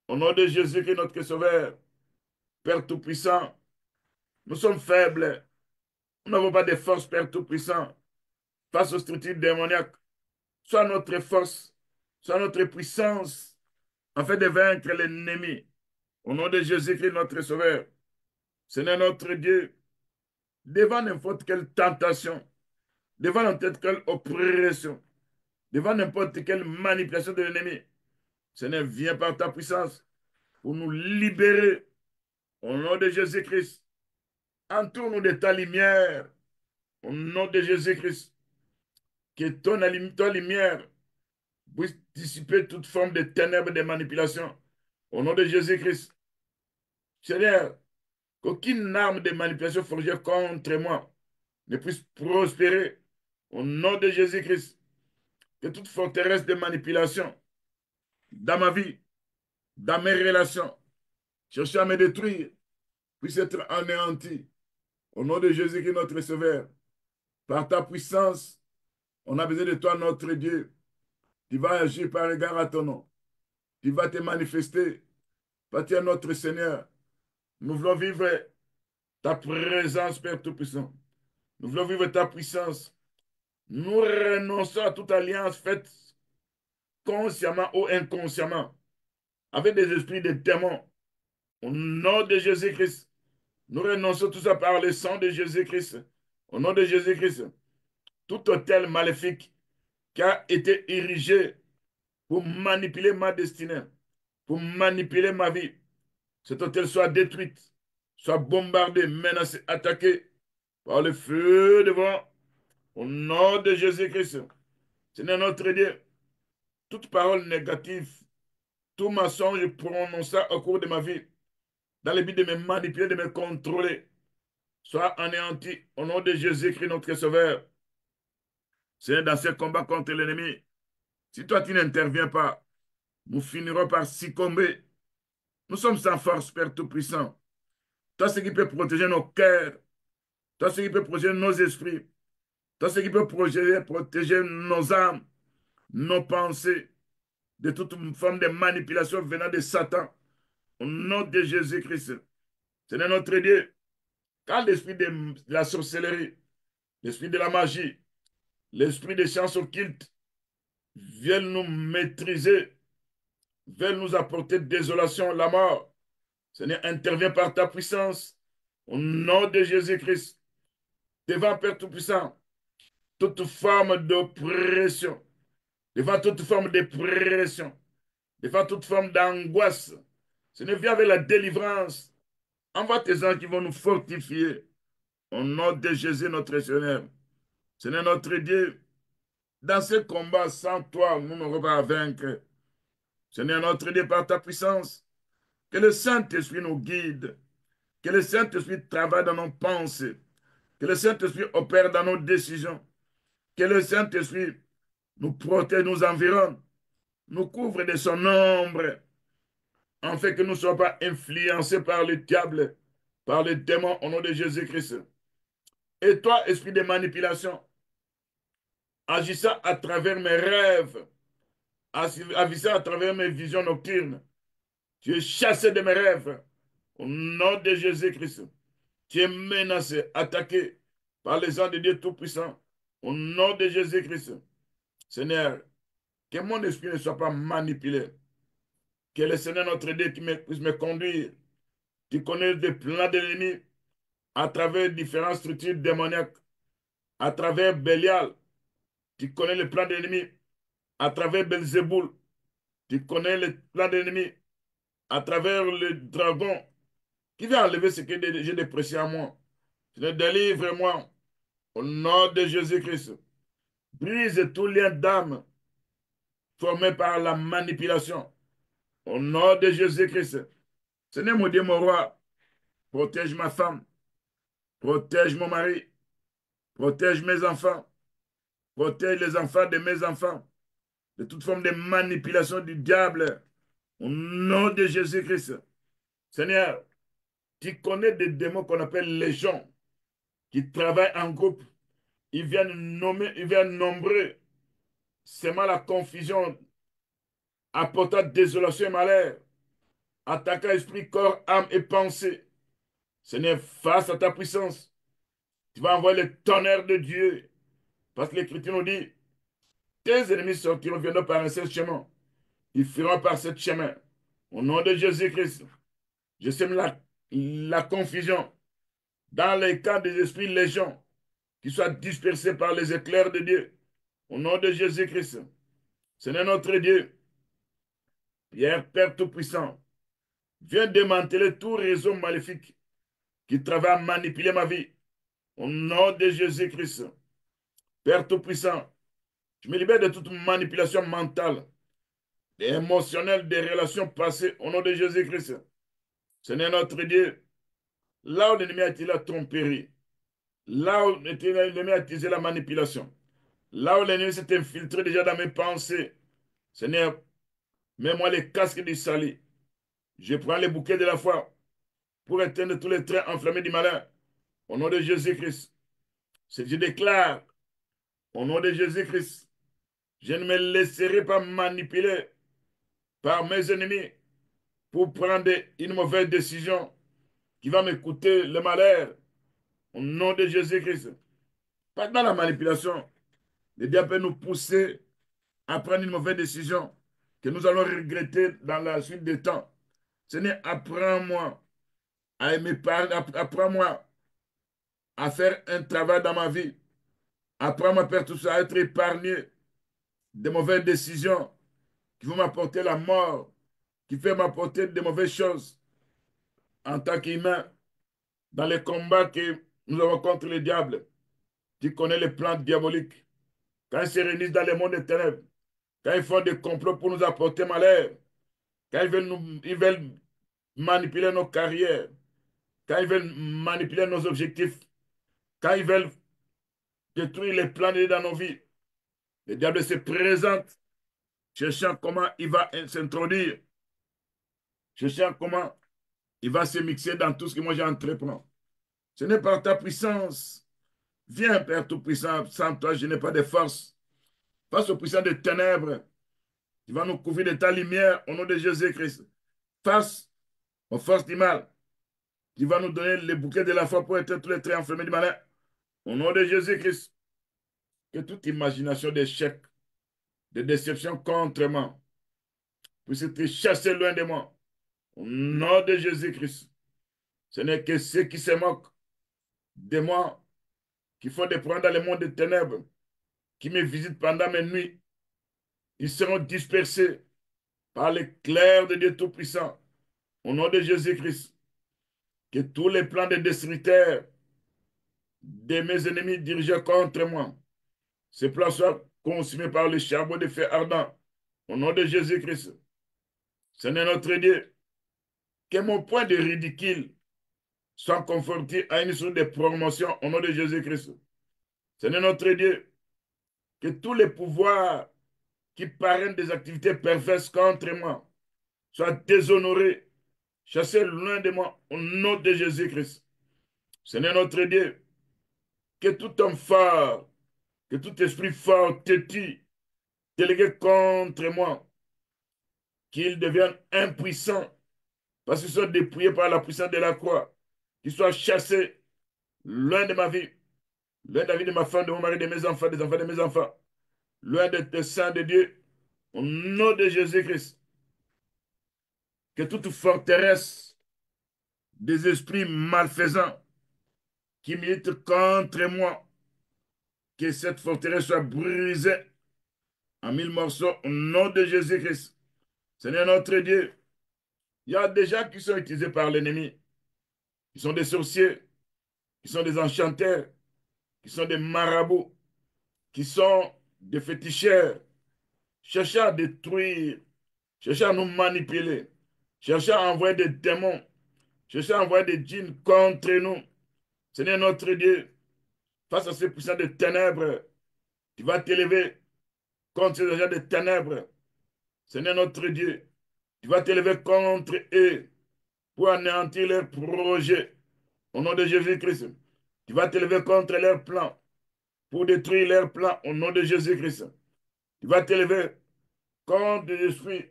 Au nom de Jésus qui est notre Sauveur, Père Tout-Puissant, nous sommes faibles. Nous n'avons pas de force, Père Tout-Puissant, face aux structures démoniaques. Sois notre force, sois notre puissance, afin de vaincre l'ennemi. Au nom de Jésus-Christ, notre Sauveur, Seigneur notre Dieu, devant n'importe quelle tentation, devant n'importe quelle oppression, devant n'importe quelle manipulation de l'ennemi, Seigneur, viens par ta puissance pour nous libérer. Au nom de Jésus-Christ, entoure-nous de ta lumière. Au nom de Jésus-Christ, que ta lumière puisse dissiper toute forme de ténèbres, de manipulation. Au nom de Jésus-Christ, Seigneur, qu'aucune arme de manipulation forgée contre moi ne puisse prospérer. Au nom de Jésus-Christ, que toute forteresse de manipulation dans ma vie, dans mes relations, cherchant à me détruire, puisse être anéantie. Au nom de Jésus-Christ, notre Sauveur, par ta puissance, on a besoin de toi, notre Dieu. Tu vas agir par égard à ton nom. Tu vas te manifester. Tu es notre Seigneur. Nous voulons vivre ta présence, Père Tout-Puissant. Nous voulons vivre ta puissance. Nous renonçons à toute alliance faite consciemment ou inconsciemment avec des esprits de démons. Au nom de Jésus-Christ, nous renonçons tout ça par le sang de Jésus-Christ. Au nom de Jésus-Christ, tout hôtel maléfique qui a été érigé pour manipuler ma destinée, pour manipuler ma vie, cet hôtel soit détruit, soit bombardé, menacé, attaqué par le feu de vent. Au nom de Jésus-Christ, Seigneur notre Dieu, toute parole négative, tout mensonge prononcé au cours de ma vie, dans le but de me manipuler, de me contrôler, soit anéanti au nom de Jésus-Christ, notre Sauveur. Seigneur, dans ce combat contre l'ennemi, si toi tu n'interviens pas, nous finirons par succomber. Nous sommes sans force, Père Tout-Puissant. Toi, ce qui peut protéger nos cœurs, toi, ce qui peut protéger nos esprits, toi, ce qui peut protéger nos âmes, nos pensées, de toute forme de manipulation venant de Satan. Au nom de Jésus-Christ. Seigneur notre Dieu, quand l'esprit de la sorcellerie, l'esprit de la magie, l'esprit des sciences occultes viennent nous maîtriser, viennent nous apporter désolation, la mort, Seigneur, interviens par ta puissance. Au nom de Jésus-Christ, devant Père Tout-Puissant, toute forme d'oppression, devant toute forme de pression, devant toute forme d'angoisse, Seigneur, viens avec la délivrance. Envoie tes anges qui vont nous fortifier. Au nom de Jésus, notre Seigneur. Seigneur, notre Dieu, dans ce combat, sans toi, nous n'aurons pas à vaincre. Seigneur, notre Dieu, par ta puissance, que le Saint-Esprit nous guide, que le Saint-Esprit travaille dans nos pensées, que le Saint-Esprit opère dans nos décisions, que le Saint-Esprit nous protège, nous environne, nous couvre de son ombre, afin que nous ne soyons pas influencés par le diable, par les démons, au nom de Jésus-Christ. Et toi, esprit de manipulation, agissant à travers mes rêves, agissant à travers mes visions nocturnes, tu es chassé de mes rêves, au nom de Jésus-Christ. Tu es menacé, attaqué par les anges de Dieu Tout-Puissant, au nom de Jésus-Christ. Seigneur, que mon esprit ne soit pas manipulé, que le Seigneur notre Dieu puisse me conduire. Tu connais les plans de l'ennemi à travers différentes structures démoniaques, à travers Bélial. Tu connais les plans de l'ennemi à travers Belzéboul. Tu connais les plans de l'ennemi à travers le dragon qui vient enlever ce que j'ai de précieux à moi. Seigneur, délivre-moi au nom de Jésus-Christ. Brise tout lien d'âme formés par la manipulation. Au nom de Jésus-Christ. Seigneur mon Dieu, mon roi, protège ma femme, protège mon mari, protège mes enfants, protège les enfants de mes enfants, de toute forme de manipulation du diable. Au nom de Jésus-Christ. Seigneur, tu connais des démons qu'on appelle légions, qui travaillent en groupe. Ils viennent nombreux, sèmant la confusion, apportant désolation et malheur, attaquant esprit, corps, âme et pensée. Seigneur, face à ta puissance, tu vas envoyer le tonnerre de Dieu. Parce que l'Écriture nous dit, tes ennemis sortiront, viendront par un seul chemin. Ils fuiront par ce chemin. Au nom de Jésus-Christ, je sème la confusion dans les camps des esprits légions, qui soient dispersés par les éclairs de Dieu. Au nom de Jésus-Christ, Seigneur notre Dieu, Pierre, Père Tout-Puissant, viens démanteler tout réseau maléfique qui travaille à manipuler ma vie. Au nom de Jésus-Christ, Père Tout-Puissant, je me libère de toute manipulation mentale et émotionnelle des relations passées au nom de Jésus-Christ. Seigneur notre Dieu, là où l'ennemi a utilisé la tromperie, là où l'ennemi a utilisé la manipulation, là où l'ennemi s'est infiltré déjà dans mes pensées, Seigneur, mets-moi les casques du salut. Je prends les bouquets de la foi pour éteindre tous les traits enflammés du malin. Au nom de Jésus-Christ, je déclare, au nom de Jésus-Christ, je ne me laisserai pas manipuler par mes ennemis pour prendre une mauvaise décision qui va me coûter le malheur. Au nom de Jésus-Christ. Pas dans la manipulation. Le diable peut nous pousser à prendre une mauvaise décision que nous allons regretter dans la suite des temps. Seigneur, apprends-moi à aimer parler, apprends-moi à faire un travail dans ma vie. Apprends-moi, Père, tout ça, à être épargné de mauvaises décisions qui vont m'apporter la mort, qui vont m'apporter de mauvaises choses en tant qu'humain dans les combats que nous avons contre le diable. Tu connais les plans diaboliques. Quand ils se réunissent dans le monde des ténèbres, quand ils font des complots pour nous apporter malheur, quand ils veulent manipuler nos carrières, quand ils veulent manipuler nos objectifs, quand ils veulent détruire les plans de Dieu dans nos vies, le diable se présente, cherchant comment il va s'introduire, cherchant comment il va se mixer dans tout ce que moi j'ai entrepris. Ce n'est pas ta puissance. Viens, Père Tout-Puissant, sans toi, je n'ai pas de force. Face aux puissants des ténèbres, tu vas nous couvrir de ta lumière au nom de Jésus-Christ. Face aux forces du mal, tu vas nous donner les bouquets de la foi pour être tous les traits enflammés du malin. Au nom de Jésus-Christ, que toute imagination d'échec, de déception contre moi, puisse être chassée loin de moi. Au nom de Jésus-Christ, ce n'est que ceux qui se moquent de moi, qui font des problèmes dans le monde des ténèbres, qui me visitent pendant mes nuits, ils seront dispersés par l'éclair de Dieu Tout-Puissant. Au nom de Jésus-Christ, que tous les plans des destructeurs de mes ennemis dirigés contre moi, ces plans soient consumés par le charbon de feu ardent. Au nom de Jésus-Christ, Seigneur notre Dieu, que mon point de ridicule soit conforté à une source de promotion au nom de Jésus-Christ. Seigneur notre Dieu, que tous les pouvoirs qui parrainent des activités perverses contre moi soient déshonorés, chassés loin de moi au nom de Jésus-Christ. Seigneur notre Dieu, que tout homme fort, que tout esprit fort têtu, délégué contre moi, qu'il devienne impuissant parce qu'ils sont dépouillés par la puissance de la croix, qu'ils soient chassés loin de ma vie, loin de la vie de ma femme, de mon mari, de mes enfants, des enfants de mes enfants, loin des saints de Dieu, au nom de Jésus-Christ. Que toute forteresse des esprits malfaisants qui militent contre moi, que cette forteresse soit brisée en mille morceaux au nom de Jésus-Christ. Seigneur notre Dieu, il y a des gens qui sont utilisés par l'ennemi, qui sont des sorciers, qui sont des enchanteurs, qui sont des marabouts, qui sont des féticheurs, cherchant à détruire, cherchant à nous manipuler, cherchant à envoyer des démons, cherchant à envoyer des djinns contre nous. Seigneur notre Dieu, face à ces puissants de ténèbres, tu vas t'élever contre ces agents de ténèbres. Seigneur notre Dieu, tu vas t'élever contre eux pour anéantir leurs projets. Au nom de Jésus-Christ, tu vas t'élever contre leurs plans pour détruire leurs plans. Au nom de Jésus-Christ, tu vas t'élever contre des esprits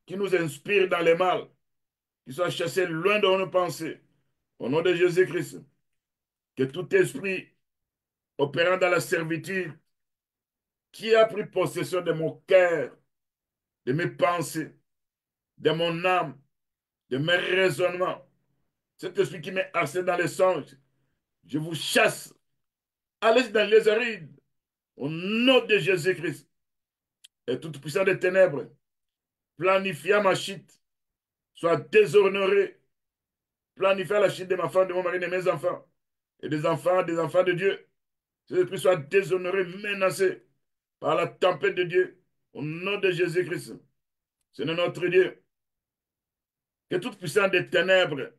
qui nous inspirent dans le mal, qui soient chassés loin de nos pensées. Au nom de Jésus-Christ, que tout esprit opérant dans la servitude, qui a pris possession de mon cœur, de mes pensées, de mon âme, de mes raisonnements, cet esprit qui m'est harcelé dans les songes, je vous chasse. Allez dans les arides, au nom de Jésus-Christ. Et toute puissance des ténèbres, planifiant ma chute, soit déshonorée, planifiant la chute de ma femme, de mon mari, de mes enfants, et des enfants de Dieu. Ces esprits soient déshonorés, menacés par la tempête de Dieu, au nom de Jésus-Christ. Seigneur notre Dieu, que toute puissance des ténèbres,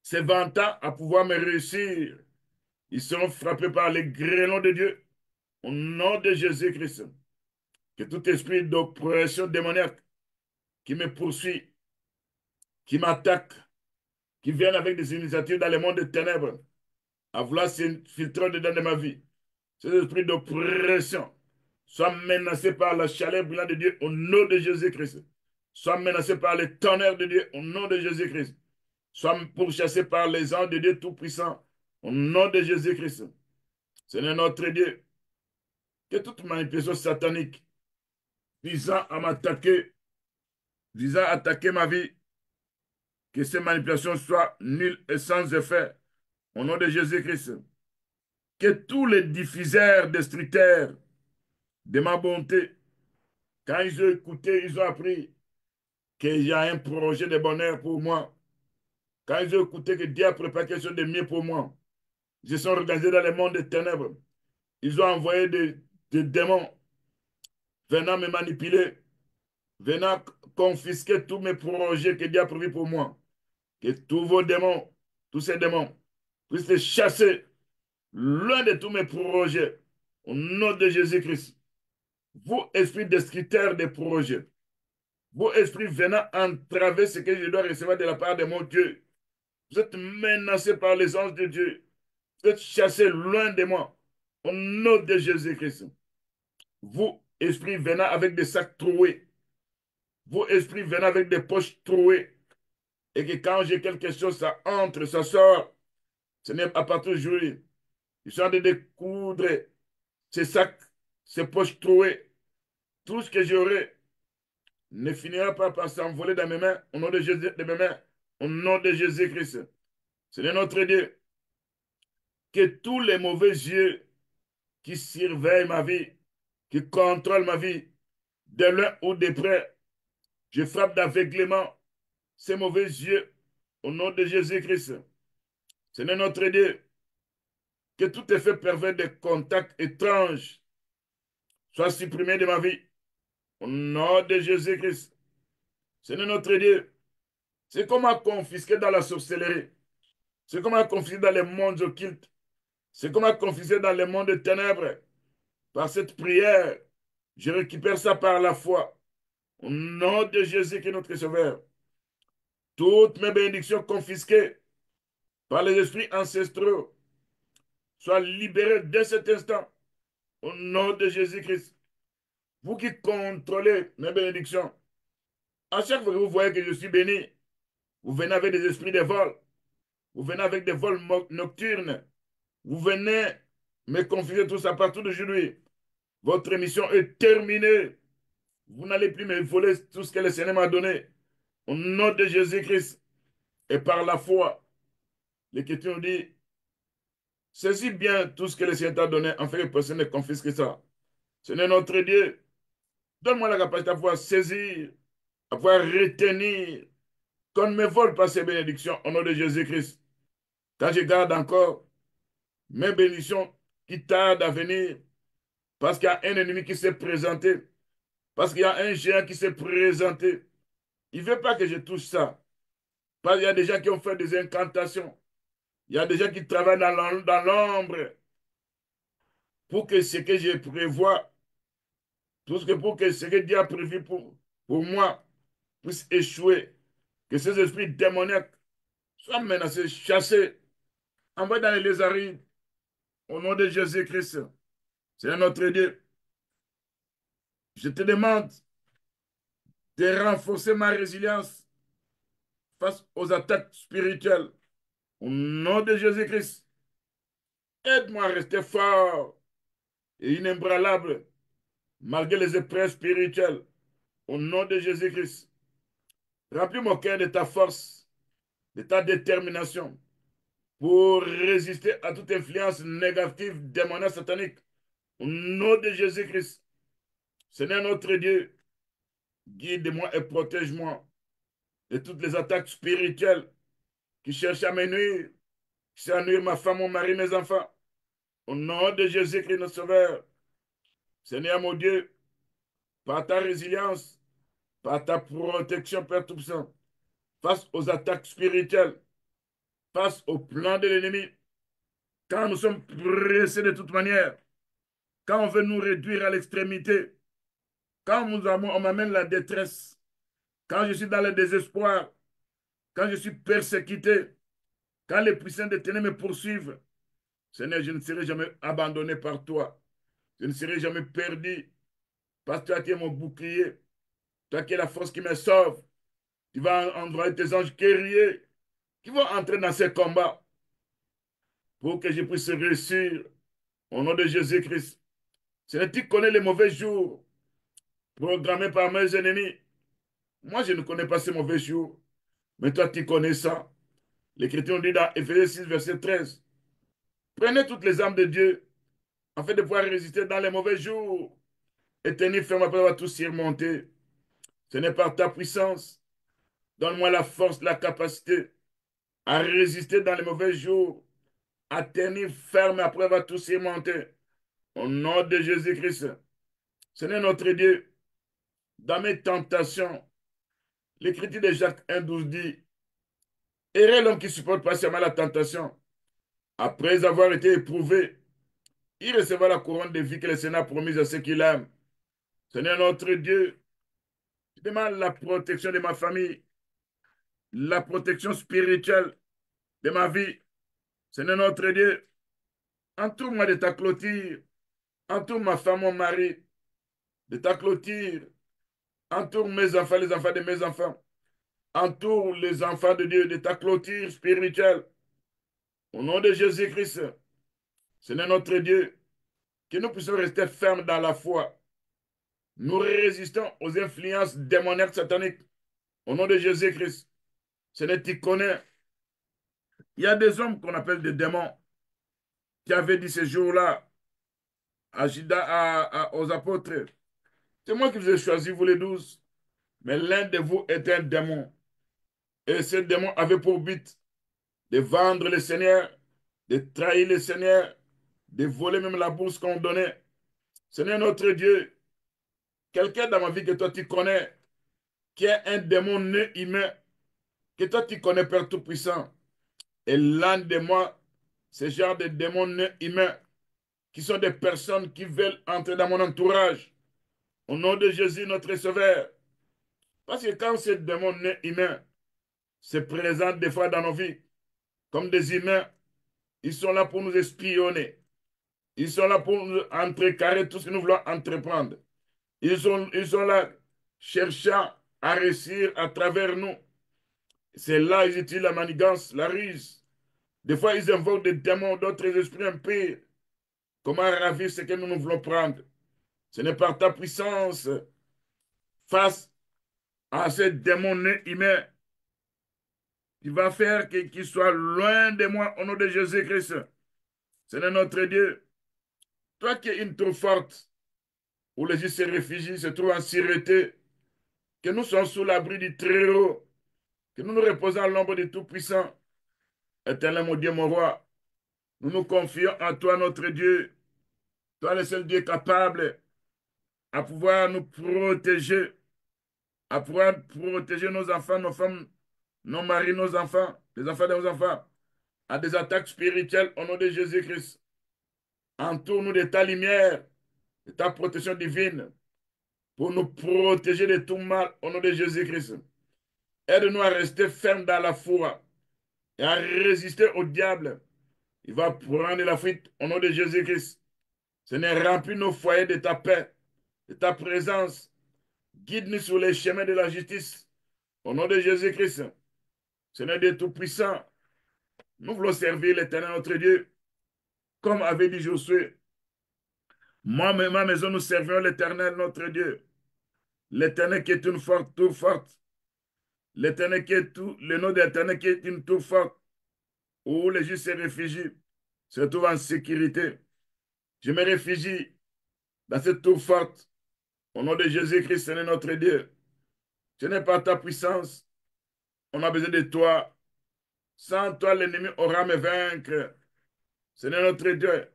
se vantant à pouvoir me réussir, ils seront frappés par les grêlons de Dieu, au nom de Jésus-Christ. Que tout esprit d'oppression démoniaque qui me poursuit, qui m'attaque, qui vient avec des initiatives dans le monde des ténèbres, à vouloir s'infiltrer dedans de ma vie, ces esprits d'oppression soient menacés par la chaleur brûlante de Dieu au nom de Jésus-Christ. Soient menacés par les tonnerres de Dieu au nom de Jésus-Christ. Soient pourchassés par les anges de Dieu Tout-Puissant au nom de Jésus-Christ. Seigneur notre Dieu, que toute manipulation satanique visant à m'attaquer, visant à attaquer ma vie, que ces manipulations soient nulles et sans effet au nom de Jésus-Christ. Que tous les diffuseurs destructeurs de ma bonté, quand ils ont écouté, ils ont appris qu'il y a un projet de bonheur pour moi. Quand ils ont écouté que Dieu a préparé quelque chose de mieux pour moi, ils se sont organisés dans le monde des ténèbres. Ils ont envoyé des démons venant me manipuler, venant confisquer tous mes projets que Dieu a prévus pour moi. Que tous vos démons, tous ces démons, puissent les chasser loin de tous mes projets. Au nom de Jésus-Christ. Vous, esprits destructeurs des projets, vous, esprits venant entraver ce que je dois recevoir de la part de mon Dieu, vous êtes menacés par les anges de Dieu. Vous êtes chassés loin de moi. Au nom de Jésus-Christ. Vous, esprits venant avec des sacs troués, vous, esprits venant avec des poches trouées, et que quand j'ai quelque chose, ça entre, ça sort. Ce n'est à partir d'aujourd'hui. Ils sont en train de découdre ces sacs, ces poches trouées. Tout ce que j'aurai ne finira pas par s'envoler dans mes mains, au nom de Jésus, de mes mains, au nom de Jésus-Christ. Seigneur notre Dieu, que tous les mauvais yeux qui surveillent ma vie, qui contrôlent ma vie, de loin ou de près, je frappe d'aveuglement ces mauvais yeux au nom de Jésus-Christ. Seigneur notre Dieu, que tout effet pervers de contact étrange soit supprimé de ma vie au nom de Jésus-Christ. Seigneur notre Dieu, c'est comme à confisquer dans la sorcellerie, c'est comme à confisquer dans les mondes occultes, c'est comme à confisquer dans les mondes des ténèbres. Par cette prière, je récupère ça par la foi. Au nom de Jésus qui est notre Sauveur. Toutes mes bénédictions confisquées par les esprits ancestraux soient libérées dès cet instant. Au nom de Jésus-Christ. Vous qui contrôlez mes bénédictions, à chaque fois que vous voyez que je suis béni, vous venez avec des esprits de vol. Vous venez avec des vols nocturnes. Vous venez me confier tout ça partout d'aujourd'hui. Votre mission est terminée. Vous n'allez plus me voler tout ce que le Seigneur m'a donné. Au nom de Jésus-Christ et par la foi, l'Écriture dit, saisis bien tout ce que le Seigneur t'a donné, afin que personne ne confisque ça. Seigneur notre Dieu, donne-moi la capacité à pouvoir saisir, à pouvoir retenir, qu'on ne me vole pas ces bénédictions au nom de Jésus-Christ. Quand je garde encore mes bénédictions qui tardent à venir, parce qu'il y a un ennemi qui s'est présenté Parce qu'il y a un géant qui s'est présenté. Il ne veut pas que je touche ça. Parce qu'il y a des gens qui ont fait des incantations. Il y a des gens qui travaillent dans l'ombre pour que ce que je prévois, pour que ce que Dieu a prévu pour moi puisse échouer. Que ces esprits démoniaques soient menacés, chassés, envoyés dans les lézards au nom de Jésus-Christ. C'est notre Dieu. Je te demande de renforcer ma résilience face aux attaques spirituelles. Au nom de Jésus-Christ, aide-moi à rester fort et inébranlable malgré les épreuves spirituelles. Au nom de Jésus-Christ, remplis mon cœur de ta force, de ta détermination pour résister à toute influence négative, démoniaque, satanique. Au nom de Jésus-Christ, Seigneur notre Dieu, guide-moi et protège-moi de toutes les attaques spirituelles qui cherchent à me nuire, qui cherchent à nuire ma femme, mon mari, mes enfants. Au nom de Jésus-Christ, notre Sauveur, Seigneur mon Dieu, par ta résilience, par ta protection, Père Tout-Puissant, face aux attaques spirituelles, face au plan de l'ennemi, quand nous sommes pressés de toute manière, quand on veut nous réduire à l'extrémité, quand on m'amène la détresse, quand je suis dans le désespoir, quand je suis persécuté, quand les puissants des ténèbres me poursuivent, Seigneur, je ne serai jamais abandonné par toi. Je ne serai jamais perdu, parce que toi qui es mon bouclier, toi qui es la force qui me sauve. Tu vas envoyer tes anges guerriers qui vont entrer dans ces combats pour que je puisse réussir au nom de Jésus-Christ. Seigneur, tu connais les mauvais jours programmés par mes ennemis. Moi, je ne connais pas ces mauvais jours, mais toi, tu connais ça. L'Écriture nous dit dans Éphésiens 6, verset 13, prenez toutes les armes de Dieu afin de pouvoir résister dans les mauvais jours et tenir ferme après avoir tout surmonté. Ce n'est par ta puissance. Donne-moi la force, la capacité à résister dans les mauvais jours, à tenir ferme après avoir tout surmonté. Au nom de Jésus-Christ. Seigneur notre Dieu, dans mes tentations, l'Écriture de Jacques 1,12 dit, heureux l'homme qui supporte patiemment la tentation. Après avoir été éprouvé, il recevra la couronne de vie que le Seigneur a promise à ceux qui l'aiment. Seigneur notre Dieu, je demande la protection de ma famille, la protection spirituelle de ma vie. Seigneur notre Dieu, entoure-moi de ta clôture, entoure ma femme, mon mari, de ta clôture, entoure mes enfants, les enfants de mes enfants, entoure les enfants de Dieu de ta clôture spirituelle. Au nom de Jésus-Christ, Seigneur notre Dieu, que nous puissions rester fermes dans la foi. Nous résistons aux influences démoniaques sataniques. Au nom de Jésus-Christ, Seigneur, tu connais. Il y a des hommes qu'on appelle des démons qui avaient dit ce jour-là aux apôtres, c'est moi qui vous ai choisi, vous les 12, mais l'un de vous est un démon. Et ce démon avait pour but de vendre le Seigneur, de trahir le Seigneur, de voler même la bourse qu'on donnait. Seigneur notre Dieu, quelqu'un dans ma vie que toi tu connais, qui est un démon né humain, que toi tu connais, Père Tout-Puissant, et l'un de moi, ce genre de démons nés humains, qui sont des personnes qui veulent entrer dans mon entourage, au nom de Jésus, notre Sauveur. Parce que quand ces démons nés humains se présentent des fois dans nos vies, comme des humains, ils sont là pour nous espionner. Ils sont là pour nous entrecarrer tout ce que nous voulons entreprendre. Ils sont là cherchant à réussir à travers nous. C'est là qu'ils utilisent la manigance, la ruse. Des fois, ils invoquent des démons, d'autres esprits impurs. Comment ravir ce que nous voulons prendre? Ce n'est par ta puissance face à ces démons humains qui va faire qu'ils soient loin de moi au nom de Jésus-Christ. Seigneur notre Dieu, toi qui es une trop forte, où les justes se réfugient, se trouvent en sûreté, que nous sommes sous l'abri du Très-Haut, que nous nous reposons à l'ombre du Tout-Puissant. Éternel mon Dieu, mon roi, nous nous confions en toi, notre Dieu, toi le seul Dieu capable à pouvoir nous protéger, à pouvoir protéger nos enfants, nos femmes, nos maris, nos enfants, les enfants de nos enfants, à des attaques spirituelles au nom de Jésus-Christ. Entoure-nous de ta lumière, de ta protection divine, pour nous protéger de tout mal au nom de Jésus-Christ. Aide-nous à rester fermes dans la foi et à résister au diable. Il va prendre la fuite au nom de Jésus-Christ. Seigneur, remplis nos foyers de ta paix, de ta présence. Guide-nous sur les chemins de la justice. Au nom de Jésus-Christ. Seigneur Dieu Tout-Puissant, nous voulons servir l'Éternel notre Dieu. Comme avait dit Josué, moi et ma maison, nous servirons l'Éternel notre Dieu. L'Éternel qui est une forte tour forte. L'Éternel qui est tout, le nom de l'Éternel qui est une tour forte, où les justes se réfugient, se retrouvent en sécurité. Je me réfugie dans cette tour forte. Au nom de Jésus-Christ, Seigneur notre Dieu. Ce n'est pas ta puissance. On a besoin de toi. Sans toi, l'ennemi aura me vaincre. Seigneur notre Dieu,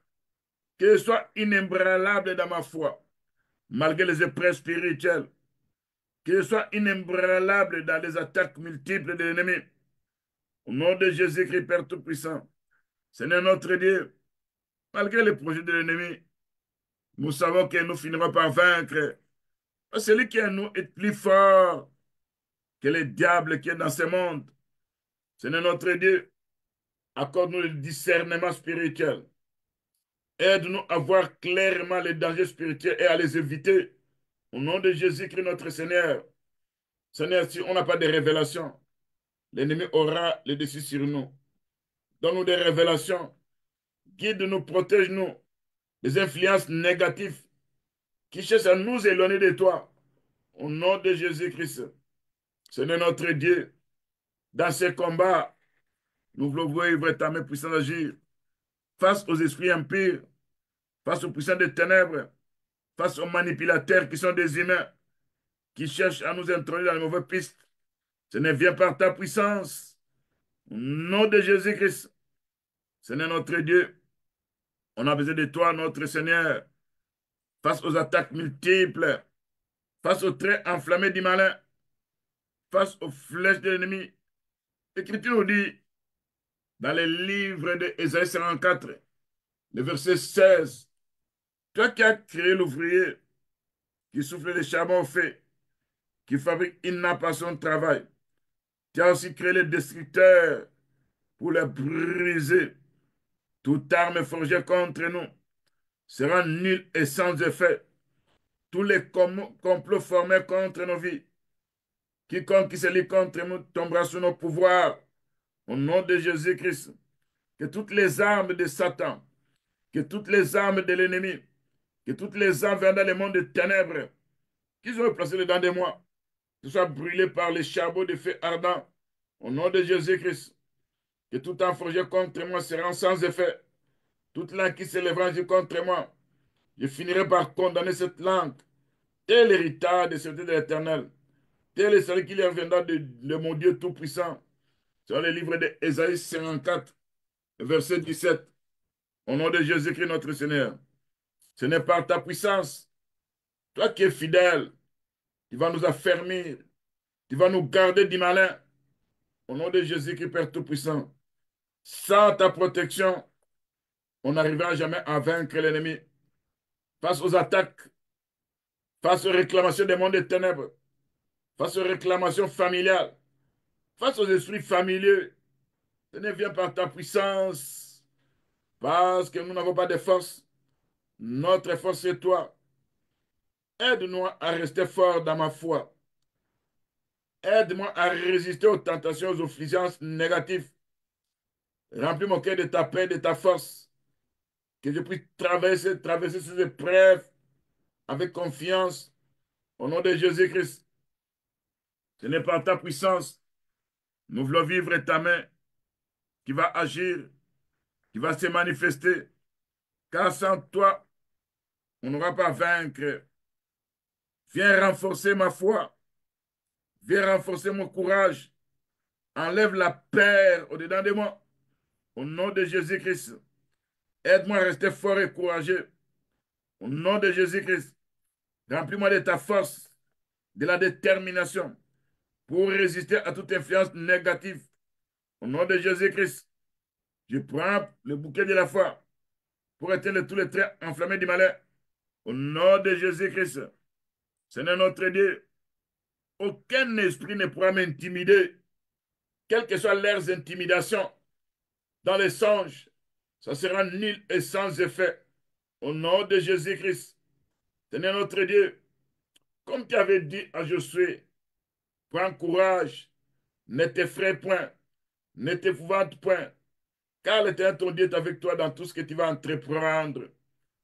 que je sois inébranlable dans ma foi, malgré les épreuves spirituelles. Que je sois inébranlable dans les attaques multiples de l'ennemi. Au nom de Jésus-Christ, Père Tout-Puissant. Seigneur notre Dieu, malgré les projets de l'ennemi, nous savons que nous finirons par vaincre. Celui qui est en nous est plus fort que le diable qui est dans ce monde. Seigneur notre Dieu, accorde-nous le discernement spirituel. Aide-nous à voir clairement les dangers spirituels et à les éviter. Au nom de Jésus-Christ, notre Seigneur. Seigneur, si on n'a pas de révélation, l'ennemi aura le dessus sur nous. Donne-nous des révélations. Guide-nous, protège-nous des influences négatives qui cherchent à nous éloigner de toi. Au nom de Jésus-Christ. Seigneur notre Dieu, dans ces combats, nous voulons voir ta main puissante agir face aux esprits impurs, face aux puissants des ténèbres, face aux manipulateurs qui sont des humains, qui cherchent à nous introduire dans les mauvaises pistes. Ce ne vient par ta puissance. Au nom de Jésus-Christ, Seigneur notre Dieu, on a besoin de toi, notre Seigneur, face aux attaques multiples, face aux traits enflammés du malin, face aux flèches de l'ennemi. L'Écriture nous dit, dans les livres de Ésaïe 54, le verset 16, toi qui as créé l'ouvrier, qui souffle les charbons au feu, qui fabrique une nappe à son travail, tu as aussi créé les destructeurs pour les briser. Toute arme forgée contre nous sera nulle et sans effet. Tous les complots formés contre nos vies, quiconque qui se lie contre nous tombera sous nos pouvoirs. Au nom de Jésus-Christ, que toutes les armes de Satan, que toutes les armes de l'ennemi, que toutes les armes venant dans le monde des ténèbres, qu'ils ont placé dedans de moi, que soient brûlées par les charbons de feu ardent. Au nom de Jésus-Christ, que tout arme forgé contre moi sera sans effet. Toute langue qui s'élèvera contre moi, je finirai par condamner cette langue. Tel l'héritage des saintetés de l'Éternel. Tel est celui qui leur viendra de mon Dieu Tout-Puissant. Dans le livre d'Ésaïe 54, verset 17. Au nom de Jésus-Christ, notre Seigneur. Ce n'est pas ta puissance. Toi qui es fidèle, tu vas nous affermir. Tu vas nous garder du malin. Au nom de Jésus-Christ, Père Tout-Puissant. Sans ta protection, on n'arrivera jamais à vaincre l'ennemi. Face aux attaques, face aux réclamations des mondes des ténèbres, face aux réclamations familiales, face aux esprits familiers, ce ne vient par ta puissance, parce que nous n'avons pas de force. Notre force, c'est toi. Aide-nous à rester fort dans ma foi. Aide-moi à résister aux tentations, aux influences négatives. Remplis mon cœur de ta paix, de ta force. Que je puisse traverser ces épreuves avec confiance. Au nom de Jésus-Christ. Ce n'est pas ta puissance. Nous voulons vivre ta main qui va agir, qui va se manifester. Car sans toi, on n'aura pas vaincre. Viens renforcer ma foi. Viens renforcer mon courage. Enlève la peur au-dedans de moi. Au nom de Jésus-Christ. Aide-moi à rester fort et courageux. Au nom de Jésus-Christ. Remplis-moi de ta force, de la détermination pour résister à toute influence négative. Au nom de Jésus-Christ, je prends le bouquet de la foi pour éteindre tous les traits enflammés du malin. Au nom de Jésus-Christ, Seigneur notre Dieu, aucun esprit ne pourra m'intimider, quelles que soient leurs intimidations dans les songes. Ça sera nul et sans effet. Au nom de Jésus-Christ, Seigneur notre Dieu, comme tu avais dit à Josué, prends courage, ne t'effraie point, ne t'épouvante point, car l'Éternel ton Dieu est avec toi dans tout ce que tu vas entreprendre.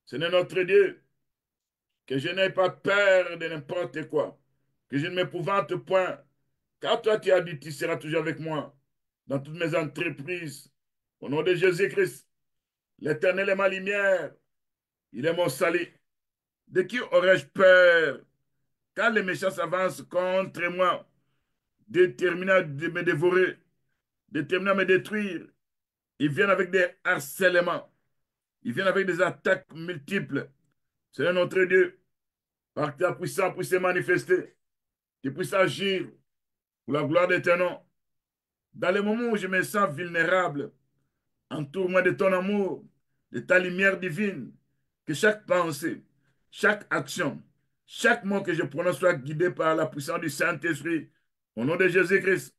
Seigneur notre Dieu, que je n'aie pas peur de n'importe quoi, que je ne m'épouvante point, car toi tu as dit, tu seras toujours avec moi dans toutes mes entreprises. Au nom de Jésus-Christ, l'Éternel est ma lumière, il est mon salut. De qui aurais-je peur? Car les méchants s'avancent contre moi, déterminés de me dévorer, déterminés à me détruire. Ils viennent avec des harcèlements, ils viennent avec des attaques multiples. Seigneur notre Dieu, par ta puissance, puisse se manifester, tu puisses agir pour la gloire de ton nom. Dans les moments où je me sens vulnérable, entoure-moi de ton amour, de ta lumière divine, que chaque pensée, chaque action, chaque mot que je prononce soit guidé par la puissance du Saint-Esprit. Au nom de Jésus-Christ,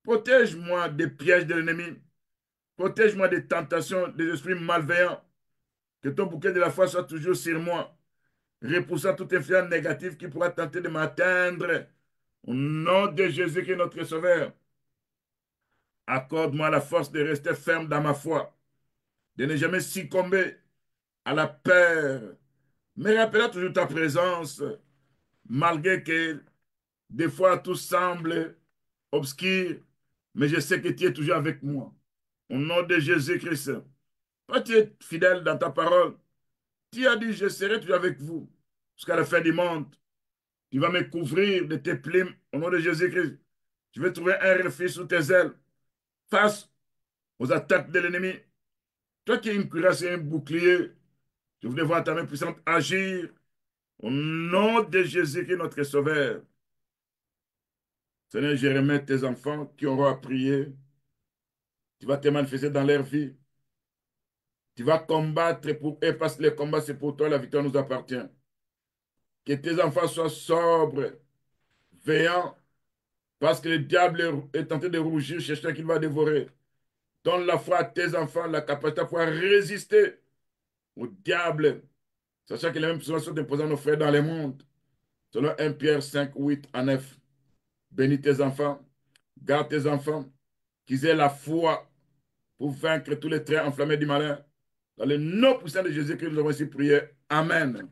protège-moi des pièges de l'ennemi, protège-moi des tentations des esprits malveillants, que ton bouquet de la foi soit toujours sur moi, repoussant toute influence négative qui pourra tenter de m'atteindre. Au nom de Jésus qui est notre Sauveur, accorde-moi la force de rester ferme dans ma foi, de ne jamais succomber à la peur, mais rappelle toujours ta présence, malgré que des fois tout semble obscur, mais je sais que tu es toujours avec moi. Au nom de Jésus-Christ, toi tu es fidèle dans ta parole. Tu as dit, je serai toujours avec vous jusqu'à la fin du monde. Tu vas me couvrir de tes plumes au nom de Jésus-Christ. Je vais trouver un refuge sous tes ailes face aux attaques de l'ennemi. Toi qui es une cuirasse et un bouclier, je voulais voir ta main puissante agir au nom de Jésus-Christ, notre Sauveur. Seigneur, je remets tes enfants qui auront à prier. Tu vas te manifester dans leur vie. Tu vas combattre pour eux parce que le combat, c'est pour toi. La victoire nous appartient. Que tes enfants soient sobres, veillants, parce que le diable est tenté de rougir, cherchant qu'il va dévorer. Donne la foi à tes enfants, la capacité à pouvoir résister au diable, sachant que les mêmes personnes sont imposées à nos frères dans le monde. Selon 1 Pierre 5, 8 à 9. Bénis tes enfants, garde tes enfants, qu'ils aient la foi pour vaincre tous les traits enflammés du malin. Dans le nom puissant de Jésus-Christ, nous avons ainsi prié. Amen.